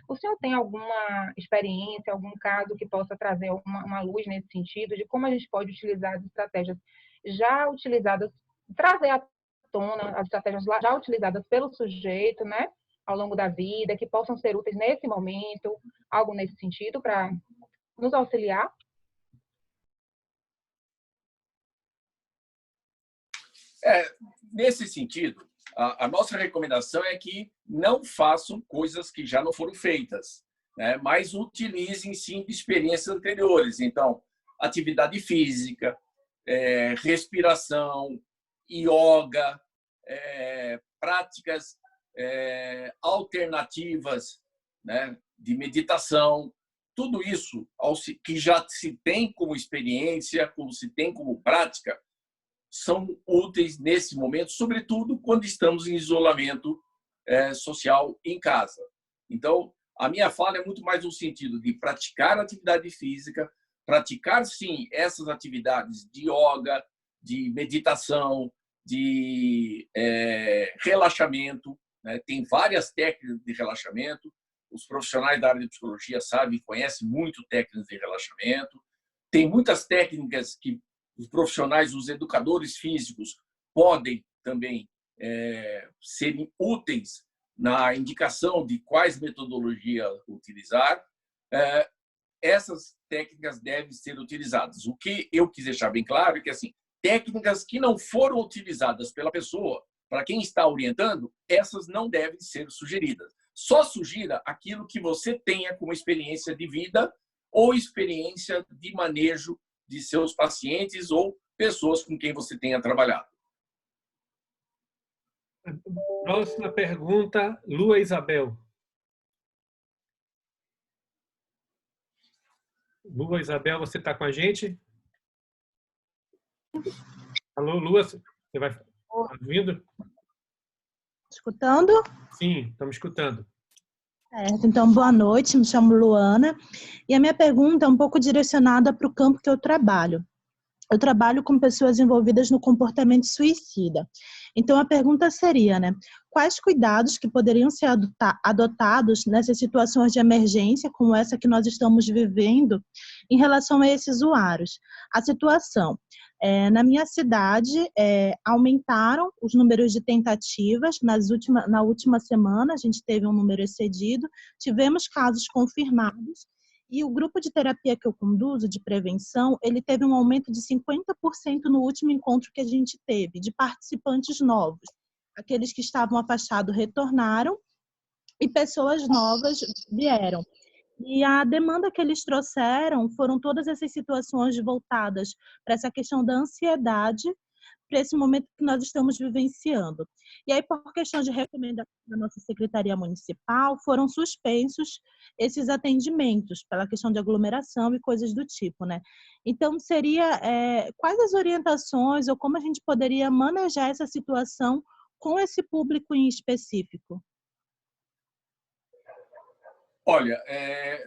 O senhor tem alguma experiência, algum caso que possa trazer uma luz nesse sentido de como a gente pode utilizar as estratégias já utilizadas, trazer à tona as estratégias já utilizadas pelo sujeito, né, ao longo da vida, que possam ser úteis nesse momento, algo nesse sentido, para nos auxiliar?
Nesse sentido, a nossa recomendação é que não façam coisas que já não foram feitas, né? Mas utilizem, sim, experiências anteriores. Então, atividade física, respiração, yoga, práticas alternativas, né, de meditação, tudo isso que já se tem como experiência, como se tem como prática, são úteis nesse momento, sobretudo quando estamos em isolamento social em casa. Então, a minha fala é muito mais no sentido de praticar atividade física, praticar, sim, essas atividades de yoga, de meditação, de relaxamento, né? Tem várias técnicas de relaxamento. Os profissionais da área de psicologia sabem, conhecem muito técnicas de relaxamento. Tem muitas técnicas que os profissionais, os educadores físicos, podem também serem úteis na indicação de quais metodologias utilizar. Essas técnicas devem ser utilizadas. O que eu quis deixar bem claro é que, assim, técnicas que não foram utilizadas pela pessoa, para quem está orientando, essas não devem ser sugeridas. Só sugira aquilo que você tenha como experiência de vida ou experiência de manejo de seus pacientes ou pessoas com quem você tenha trabalhado.
Próxima pergunta, Lua Isabel. Lua Isabel, você está com a gente? Alô, Lua, você vai ouvindo?
Escutando?
Sim, estamos escutando.
Certo, então boa noite, me chamo Luana e a minha pergunta é um pouco direcionada para o campo que eu trabalho. Eu trabalho com pessoas envolvidas no comportamento suicida. Então a pergunta seria, né, quais cuidados que poderiam ser adotados nessas situações de emergência como essa que nós estamos vivendo em relação a esses usuários? A situação. Na minha cidade, aumentaram os números de tentativas. Na última semana, a gente teve um número excedido, tivemos casos confirmados, e o grupo de terapia que eu conduzo, de prevenção, ele teve um aumento de 50% no último encontro que a gente teve, de participantes novos. Aqueles que estavam afastados retornaram e pessoas novas vieram. E a demanda que eles trouxeram foram todas essas situações voltadas para essa questão da ansiedade, para esse momento que nós estamos vivenciando. E aí, por questão de recomendação da nossa Secretaria Municipal, foram suspensos esses atendimentos, pela questão de aglomeração e coisas do tipo, né? Então, seria quais as orientações ou como a gente poderia manejar essa situação com esse público em específico?
Olha,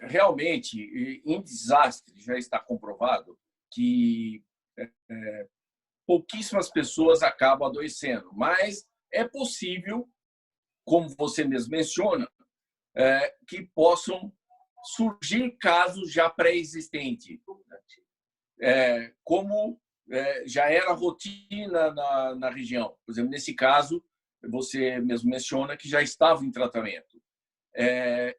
realmente, em desastre, já está comprovado que pouquíssimas pessoas acabam adoecendo, mas é possível, como você mesmo menciona, que possam surgir casos já pré-existentes, como já era rotina na região. Por exemplo, nesse caso, você mesmo menciona que já estava em tratamento.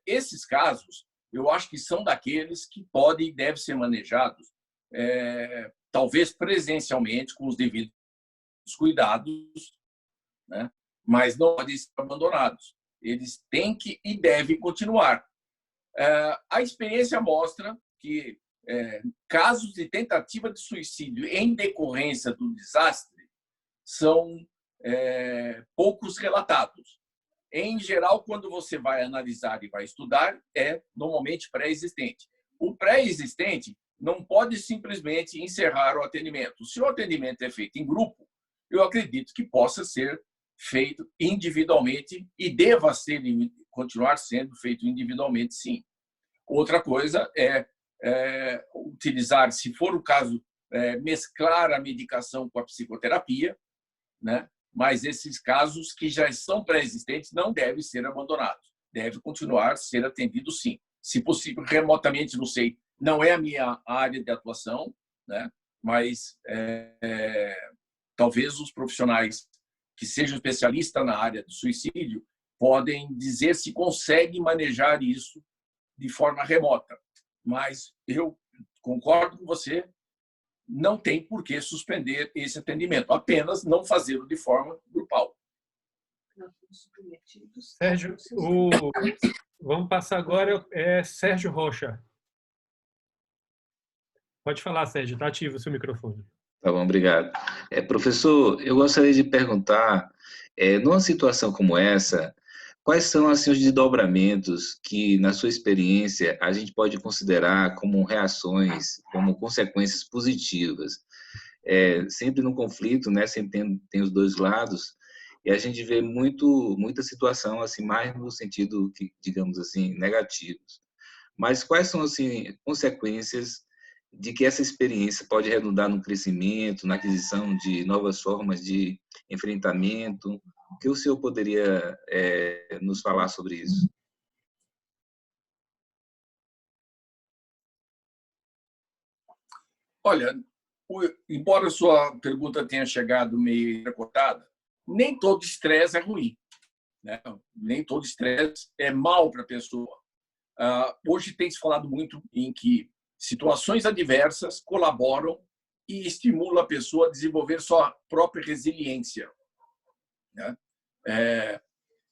Esses casos, eu acho que são daqueles que podem e devem ser manejados, talvez presencialmente, com os devidos cuidados, né? Mas não podem ser abandonados. Eles têm que e devem continuar. A experiência mostra que casos de tentativa de suicídio em decorrência do desastre são poucos relatados. Em geral, quando você vai analisar e vai estudar, é normalmente pré-existente. O pré-existente não pode simplesmente encerrar o atendimento. Se o atendimento é feito em grupo, eu acredito que possa ser feito individualmente e deva continuar sendo feito individualmente, sim. Outra coisa é utilizar, se for o caso, mesclar a medicação com a psicoterapia, né? Mas esses casos que já são pré-existentes não devem ser abandonados. Deve continuar a ser atendido, sim. Se possível, remotamente, não sei. Não é a minha área de atuação, né? Mas talvez os profissionais que sejam especialistas na área do suicídio podem dizer se conseguem manejar isso de forma remota. Mas eu concordo com você, não tem por que suspender esse atendimento, apenas não fazê-lo de forma grupal.
Sérgio, vamos passar agora, Sérgio Rocha. Pode falar, Sérgio, está ativo o seu microfone.
Tá bom, obrigado. Professor, eu gostaria de perguntar, numa situação como essa, quais são assim, os desdobramentos que, na sua experiência, a gente pode considerar como reações, como consequências positivas? Sempre no conflito, né, sempre tem os dois lados, e a gente vê muita situação assim, mais no sentido, que, digamos assim, negativos. Mas quais são assim, consequências de que essa experiência pode redundar no crescimento, na aquisição de novas formas de enfrentamento? O que o senhor poderia nos falar sobre isso?
Olha, embora a sua pergunta tenha chegado meio recortada, nem todo estresse é ruim, né? Nem todo estresse é mal para a pessoa. Hoje tem se falado muito em que situações adversas colaboram e estimulam a pessoa a desenvolver sua própria resiliência, né?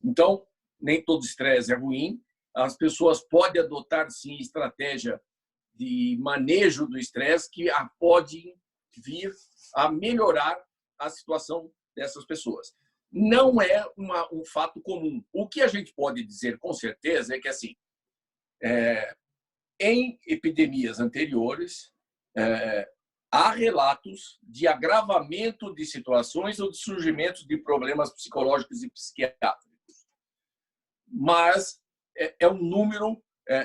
Então, nem todo estresse é ruim. As pessoas podem adotar, sim, estratégia de manejo do estresse que podem vir a melhorar a situação dessas pessoas. Não é um fato comum. O que a gente pode dizer com certeza é que, assim, em epidemias anteriores, há relatos de agravamento de situações ou de surgimento de problemas psicológicos e psiquiátricos. Mas é um número,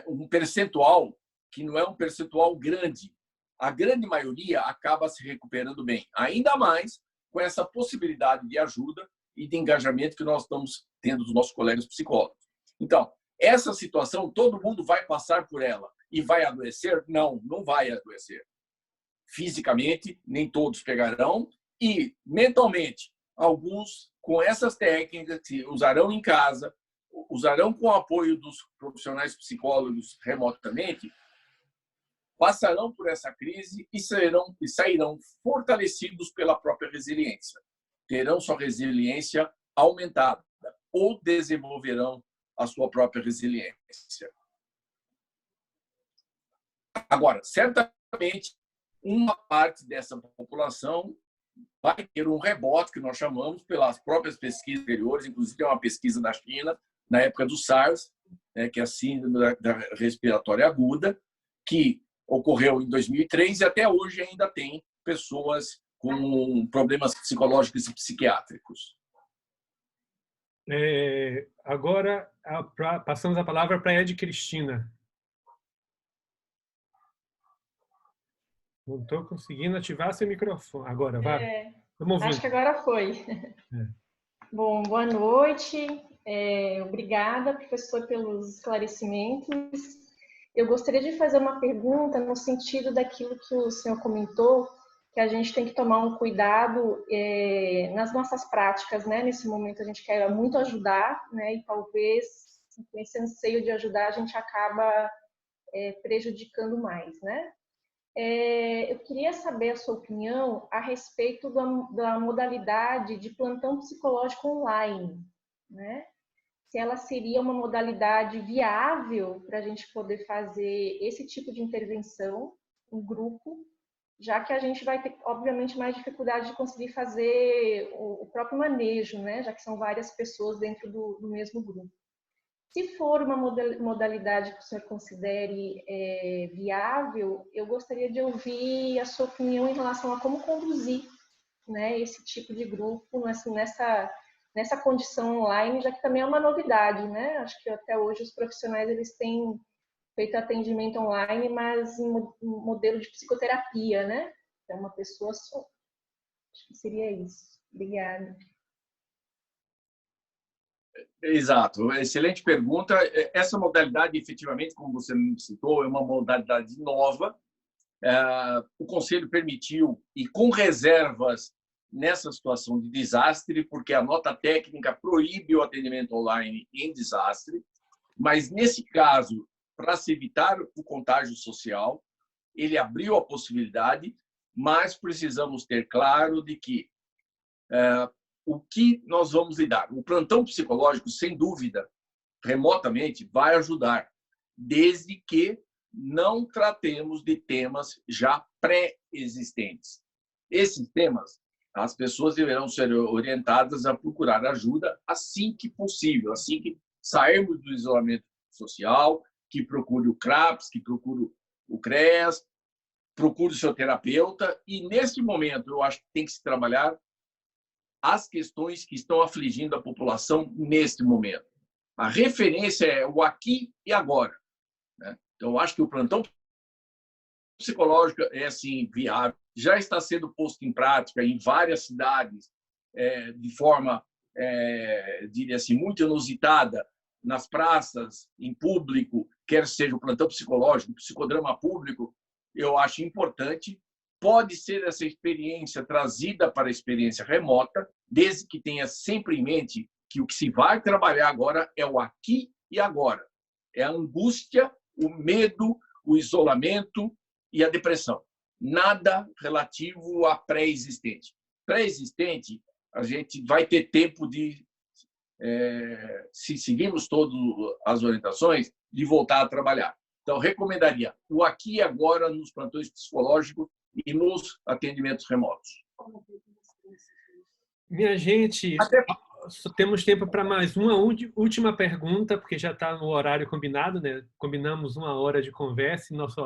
um percentual que não é um percentual grande. A grande maioria acaba se recuperando bem, ainda mais com essa possibilidade de ajuda e de engajamento que nós estamos tendo dos nossos colegas psicólogos. Então, essa situação, todo mundo vai passar por ela e vai adoecer? Não, não vai adoecer. Fisicamente, nem todos pegarão, e mentalmente, alguns com essas técnicas que usarão em casa, usarão com o apoio dos profissionais psicólogos remotamente, passarão por essa crise e sairão fortalecidos pela própria resiliência. Terão sua resiliência aumentada ou desenvolverão a sua própria resiliência. Agora, certamente, uma parte dessa população vai ter um rebote, que nós chamamos, pelas próprias pesquisas anteriores, inclusive uma pesquisa da China, na época do SARS, que é a síndrome da respiratória aguda, que ocorreu em 2003 e até hoje ainda tem pessoas com problemas psicológicos e psiquiátricos.
Agora, passamos a palavra para a Ed Cristina. Não estou conseguindo ativar seu microfone. Agora, vai.
Acho que agora foi. Bom, boa noite. Obrigada, professor, pelos esclarecimentos. Eu gostaria de fazer uma pergunta no sentido daquilo que o senhor comentou, que a gente tem que tomar um cuidado nas nossas práticas, né? Nesse momento a gente quer muito ajudar, né? E talvez, com esse anseio de ajudar, a gente acaba prejudicando mais, né? Eu queria saber a sua opinião a respeito da modalidade de plantão psicológico online, né? Se ela seria uma modalidade viável para a gente poder fazer esse tipo de intervenção em grupo, já que a gente vai ter, obviamente, mais dificuldade de conseguir fazer o próprio manejo, né? Já que são várias pessoas dentro do mesmo grupo. Se for uma modalidade que o senhor considere viável, eu gostaria de ouvir a sua opinião em relação a como conduzir, né, esse tipo de grupo nessa condição online, já que também é uma novidade, né? Acho que até hoje os profissionais eles têm feito atendimento online, mas em modelo de psicoterapia, né? É uma pessoa só. Acho que seria isso. Obrigada.
Exato, excelente pergunta. Essa modalidade, efetivamente, como você me citou, é uma modalidade nova. O Conselho permitiu, e com reservas nessa situação de desastre, porque a nota técnica proíbe o atendimento online em desastre, mas, nesse caso, para se evitar o contágio social, ele abriu a possibilidade, mas precisamos ter claro de que o que nós vamos lidar. O plantão psicológico, sem dúvida, remotamente, vai ajudar, desde que não tratemos de temas já pré-existentes. Esses temas, as pessoas deverão ser orientadas a procurar ajuda assim que possível, assim que sairmos do isolamento social, que procure o CRAPS, que procure o CREAS, procure o seu terapeuta. E, nesse momento, eu acho que tem que se trabalhar as questões que estão afligindo a população neste momento. A referência é o aqui e agora, né? Então, eu acho que o plantão psicológico é, assim, viável. Já está sendo posto em prática em várias cidades de forma, diria assim, muito inusitada, nas praças, em público, quer seja o plantão psicológico, o psicodrama público. Eu acho importante. Pode ser essa experiência trazida para a experiência remota, desde que tenha sempre em mente que o que se vai trabalhar agora é o aqui e agora. É a angústia, o medo, o isolamento e a depressão. Nada relativo a pré-existente. Pré-existente, a gente vai ter tempo de, se seguirmos todas as orientações, de voltar a trabalhar. Então, recomendaria o aqui e agora nos plantões psicológicos e nos atendimentos remotos.
Minha gente, temos tempo para mais uma última pergunta, porque já está no horário combinado, né? Combinamos 1 hora de conversa e nossa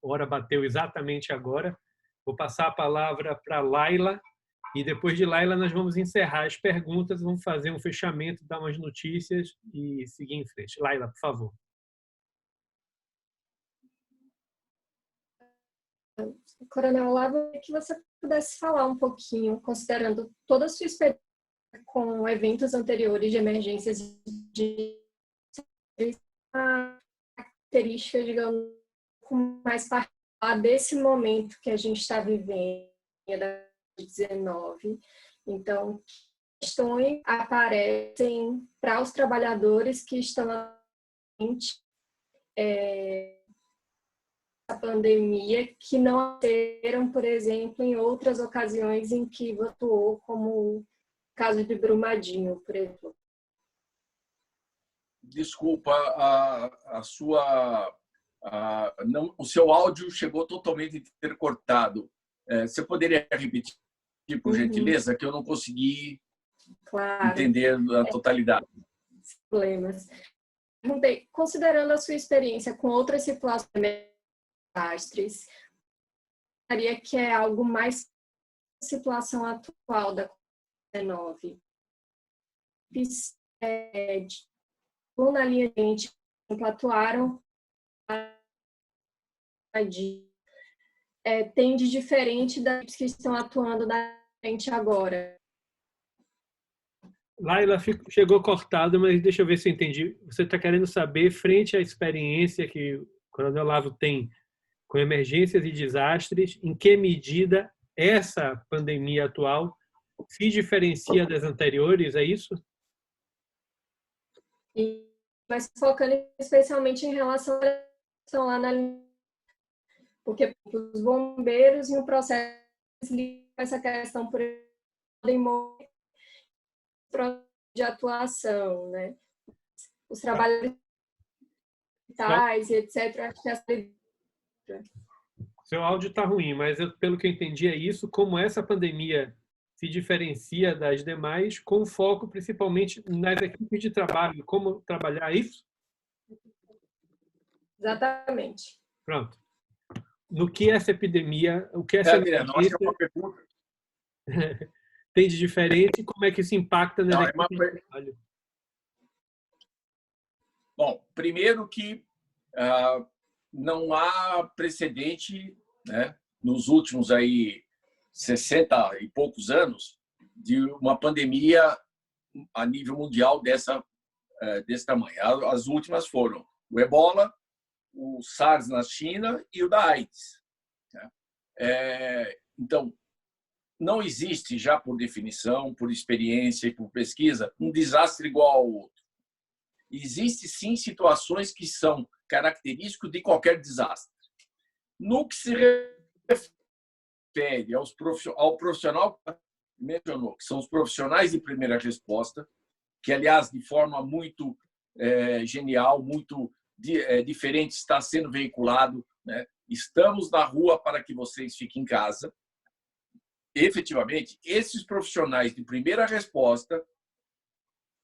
hora bateu exatamente agora. Vou passar a palavra para Laila e depois de Laila nós vamos encerrar as perguntas, vamos fazer um fechamento, dar umas notícias e seguir em frente. Laila, por favor.
Coronel Olavo, que você pudesse falar um pouquinho, considerando toda a sua experiência com eventos anteriores de emergências de características, digamos, mais particular desse momento que a gente está vivendo, da Covid-19. Então, questões aparecem para os trabalhadores que estão a pandemia, que não teram, por exemplo, em outras ocasiões em que atuou, como o caso de Brumadinho, por exemplo.
Desculpa, o seu áudio chegou totalmente intercortado. Você poderia repetir, por gentileza, que eu não consegui entender a totalidade.
Problemas. Considerando a sua experiência com outras situações desastres, gostaria que é algo mais situação atual da Covid-19. Na linha de gente, atuaram tem de diferente das que estão atuando na frente agora.
Laila, chegou cortado, mas deixa eu ver se eu entendi. Você está querendo saber, frente à experiência que o Coronel Olavo tem com emergências e desastres, em que medida essa pandemia atual se diferencia das anteriores, é isso?
Mas focando especialmente em relação à lá na linha, porque os bombeiros em um processo essa questão por de atuação, né? Os trabalhadores e etc. Acho que
seu áudio está ruim, mas pelo que eu entendi é isso, como essa pandemia se diferencia das demais, com foco principalmente nas equipes de trabalho, como trabalhar isso?
Exatamente.
Pronto. No que essa epidemia, o que essa emergência tem de diferente e como é que isso impacta nas equipes de trabalho?
Bom, primeiro que não há precedente, né, nos últimos 60 e poucos anos de uma pandemia a nível mundial desse tamanho. As últimas foram o Ebola, o SARS na China e o da AIDS. Então, não existe, já por definição, por experiência e por pesquisa, um desastre igual ao outro. Existem, sim, situações que são características de qualquer desastre. No que se refere ao profissional que mencionou, que são os profissionais de primeira resposta, que, aliás, de forma muito genial, muito diferente, está sendo veiculado, né? Estamos na rua para que vocês fiquem em casa. Efetivamente, esses profissionais de primeira resposta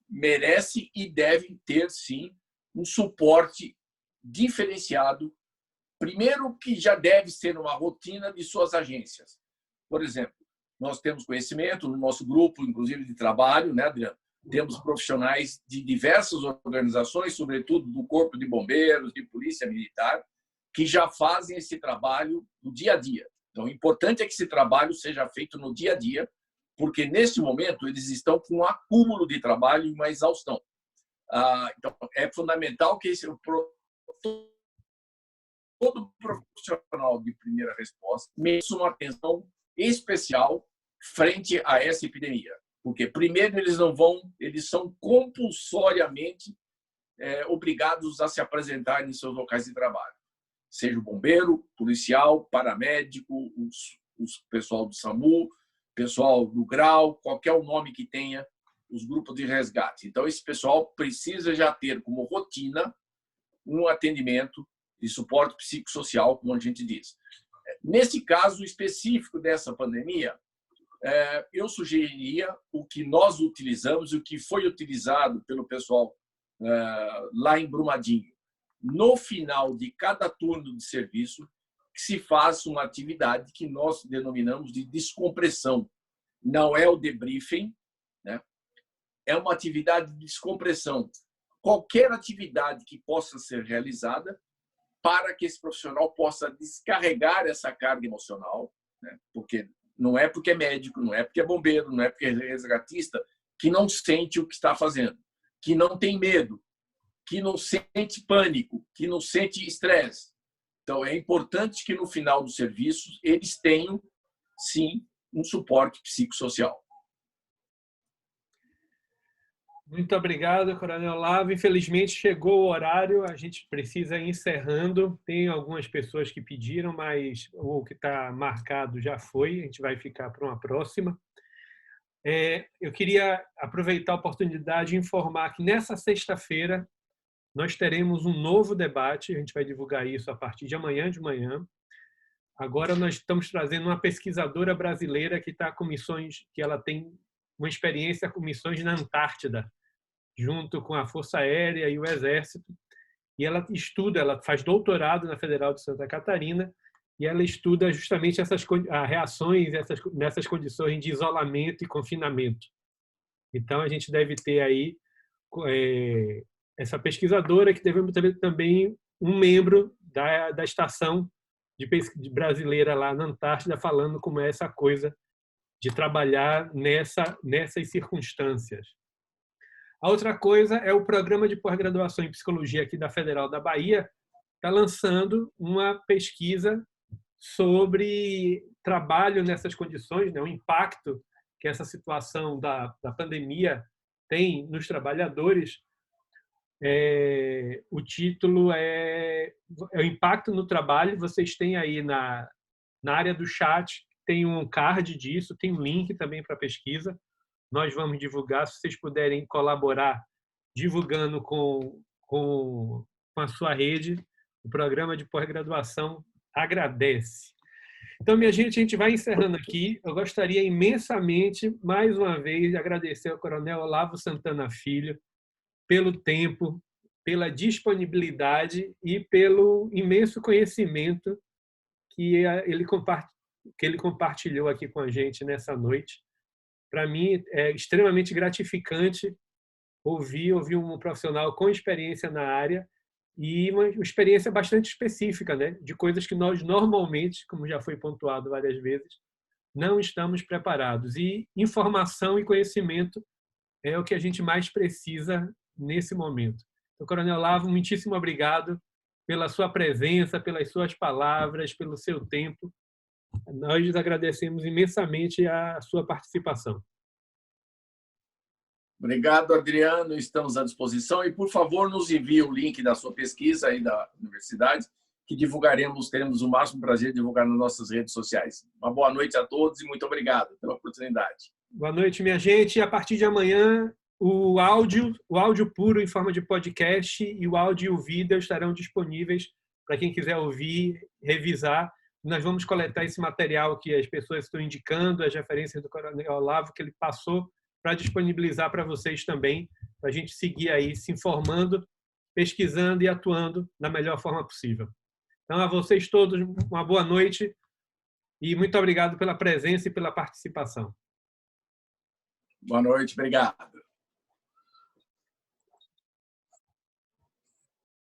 merecem e devem ter, sim, um suporte diferenciado. Primeiro, que já deve ser uma rotina de suas agências. Por exemplo, nós temos conhecimento no nosso grupo, inclusive de trabalho, né, Adriano? Temos profissionais de diversas organizações, sobretudo do Corpo de Bombeiros, de Polícia Militar, que já fazem esse trabalho no dia a dia. Então, o importante é que esse trabalho seja feito no dia a dia, porque, nesse momento, eles estão com um acúmulo de trabalho e uma exaustão. Então, é fundamental que todo profissional de primeira resposta mereça uma atenção especial frente a essa epidemia. Porque, primeiro, eles são compulsoriamente obrigados a se apresentar em seus locais de trabalho. Seja o bombeiro, policial, paramédico, os pessoal do SAMU, pessoal do GRAU, qualquer o nome que tenha, os grupos de resgate. Então, esse pessoal precisa já ter como rotina um atendimento de suporte psicossocial, como a gente diz. Nesse caso específico dessa pandemia, eu sugeriria o que nós utilizamos, o que foi utilizado pelo pessoal lá em Brumadinho. No final de cada turno de serviço, que se faça uma atividade que nós denominamos de descompressão. Não é o debriefing, né? É uma atividade de descompressão. Qualquer atividade que possa ser realizada para que esse profissional possa descarregar essa carga emocional, né? Porque não é porque é médico, não é porque é bombeiro, não é porque é resgatista, que não sente o que está fazendo, que não tem medo, que não sente pânico, que não sente estresse. Então, é importante que, no final do serviço, eles tenham, sim, um suporte psicossocial.
Muito obrigado, Coronel Olavo. Infelizmente, chegou o horário, a gente precisa ir encerrando. Tem algumas pessoas que pediram, mas o que está marcado já foi, a gente vai ficar para uma próxima. Eu queria aproveitar a oportunidade e informar que, nessa sexta-feira, nós teremos um novo debate, a gente vai divulgar isso a partir de amanhã de manhã. Agora nós estamos trazendo uma pesquisadora brasileira que está com missões, que ela tem uma experiência com missões na Antártida, junto com a Força Aérea e o Exército. E ela estuda, ela faz doutorado na Federal de Santa Catarina, e ela estuda justamente essas reações nessas condições de isolamento e confinamento. Então, a gente deve ter aí essa pesquisadora, que devemos ter também um membro da estação de brasileira lá na Antártida, falando como é essa coisa de trabalhar nessas circunstâncias. A outra coisa é o programa de pós-graduação em psicologia aqui da Federal da Bahia, está lançando uma pesquisa sobre trabalho nessas condições, né, o impacto que essa situação da pandemia tem nos trabalhadores. O título é o impacto no trabalho. Vocês têm aí na área do chat, tem um card disso, tem um link também para a pesquisa. Nós vamos divulgar, se vocês puderem colaborar divulgando com a sua rede, o programa de pós-graduação agradece. Então, minha gente, a gente vai encerrando aqui. Eu gostaria imensamente, mais uma vez, de agradecer ao Coronel Olavo Santana Filho pelo tempo, pela disponibilidade e pelo imenso conhecimento que ele compartilhou aqui com a gente nessa noite. Para mim, é extremamente gratificante ouvir um profissional com experiência na área e uma experiência bastante específica, né, de coisas que nós normalmente, como já foi pontuado várias vezes, não estamos preparados. E informação e conhecimento é o que a gente mais precisa nesse momento. Então, Coronel Olavo, muitíssimo obrigado pela sua presença, pelas suas palavras, pelo seu tempo. Nós agradecemos imensamente a sua participação.
Obrigado, Adriano. Estamos à disposição. E, por favor, nos envie o link da sua pesquisa aí da universidade, que divulgaremos, teremos o máximo prazer de divulgar nas nossas redes sociais. Uma boa noite a todos e muito obrigado pela oportunidade.
Boa noite, minha gente. A partir de amanhã, o áudio puro em forma de podcast e o áudio e o vídeo estarão disponíveis para quem quiser ouvir, revisar. Nós vamos coletar esse material que as pessoas estão indicando, as referências do Coronel Olavo, que ele passou, para disponibilizar para vocês também, para a gente seguir aí se informando, pesquisando e atuando da melhor forma possível. Então, a vocês todos, uma boa noite e muito obrigado pela presença e pela participação.
Boa noite, obrigado.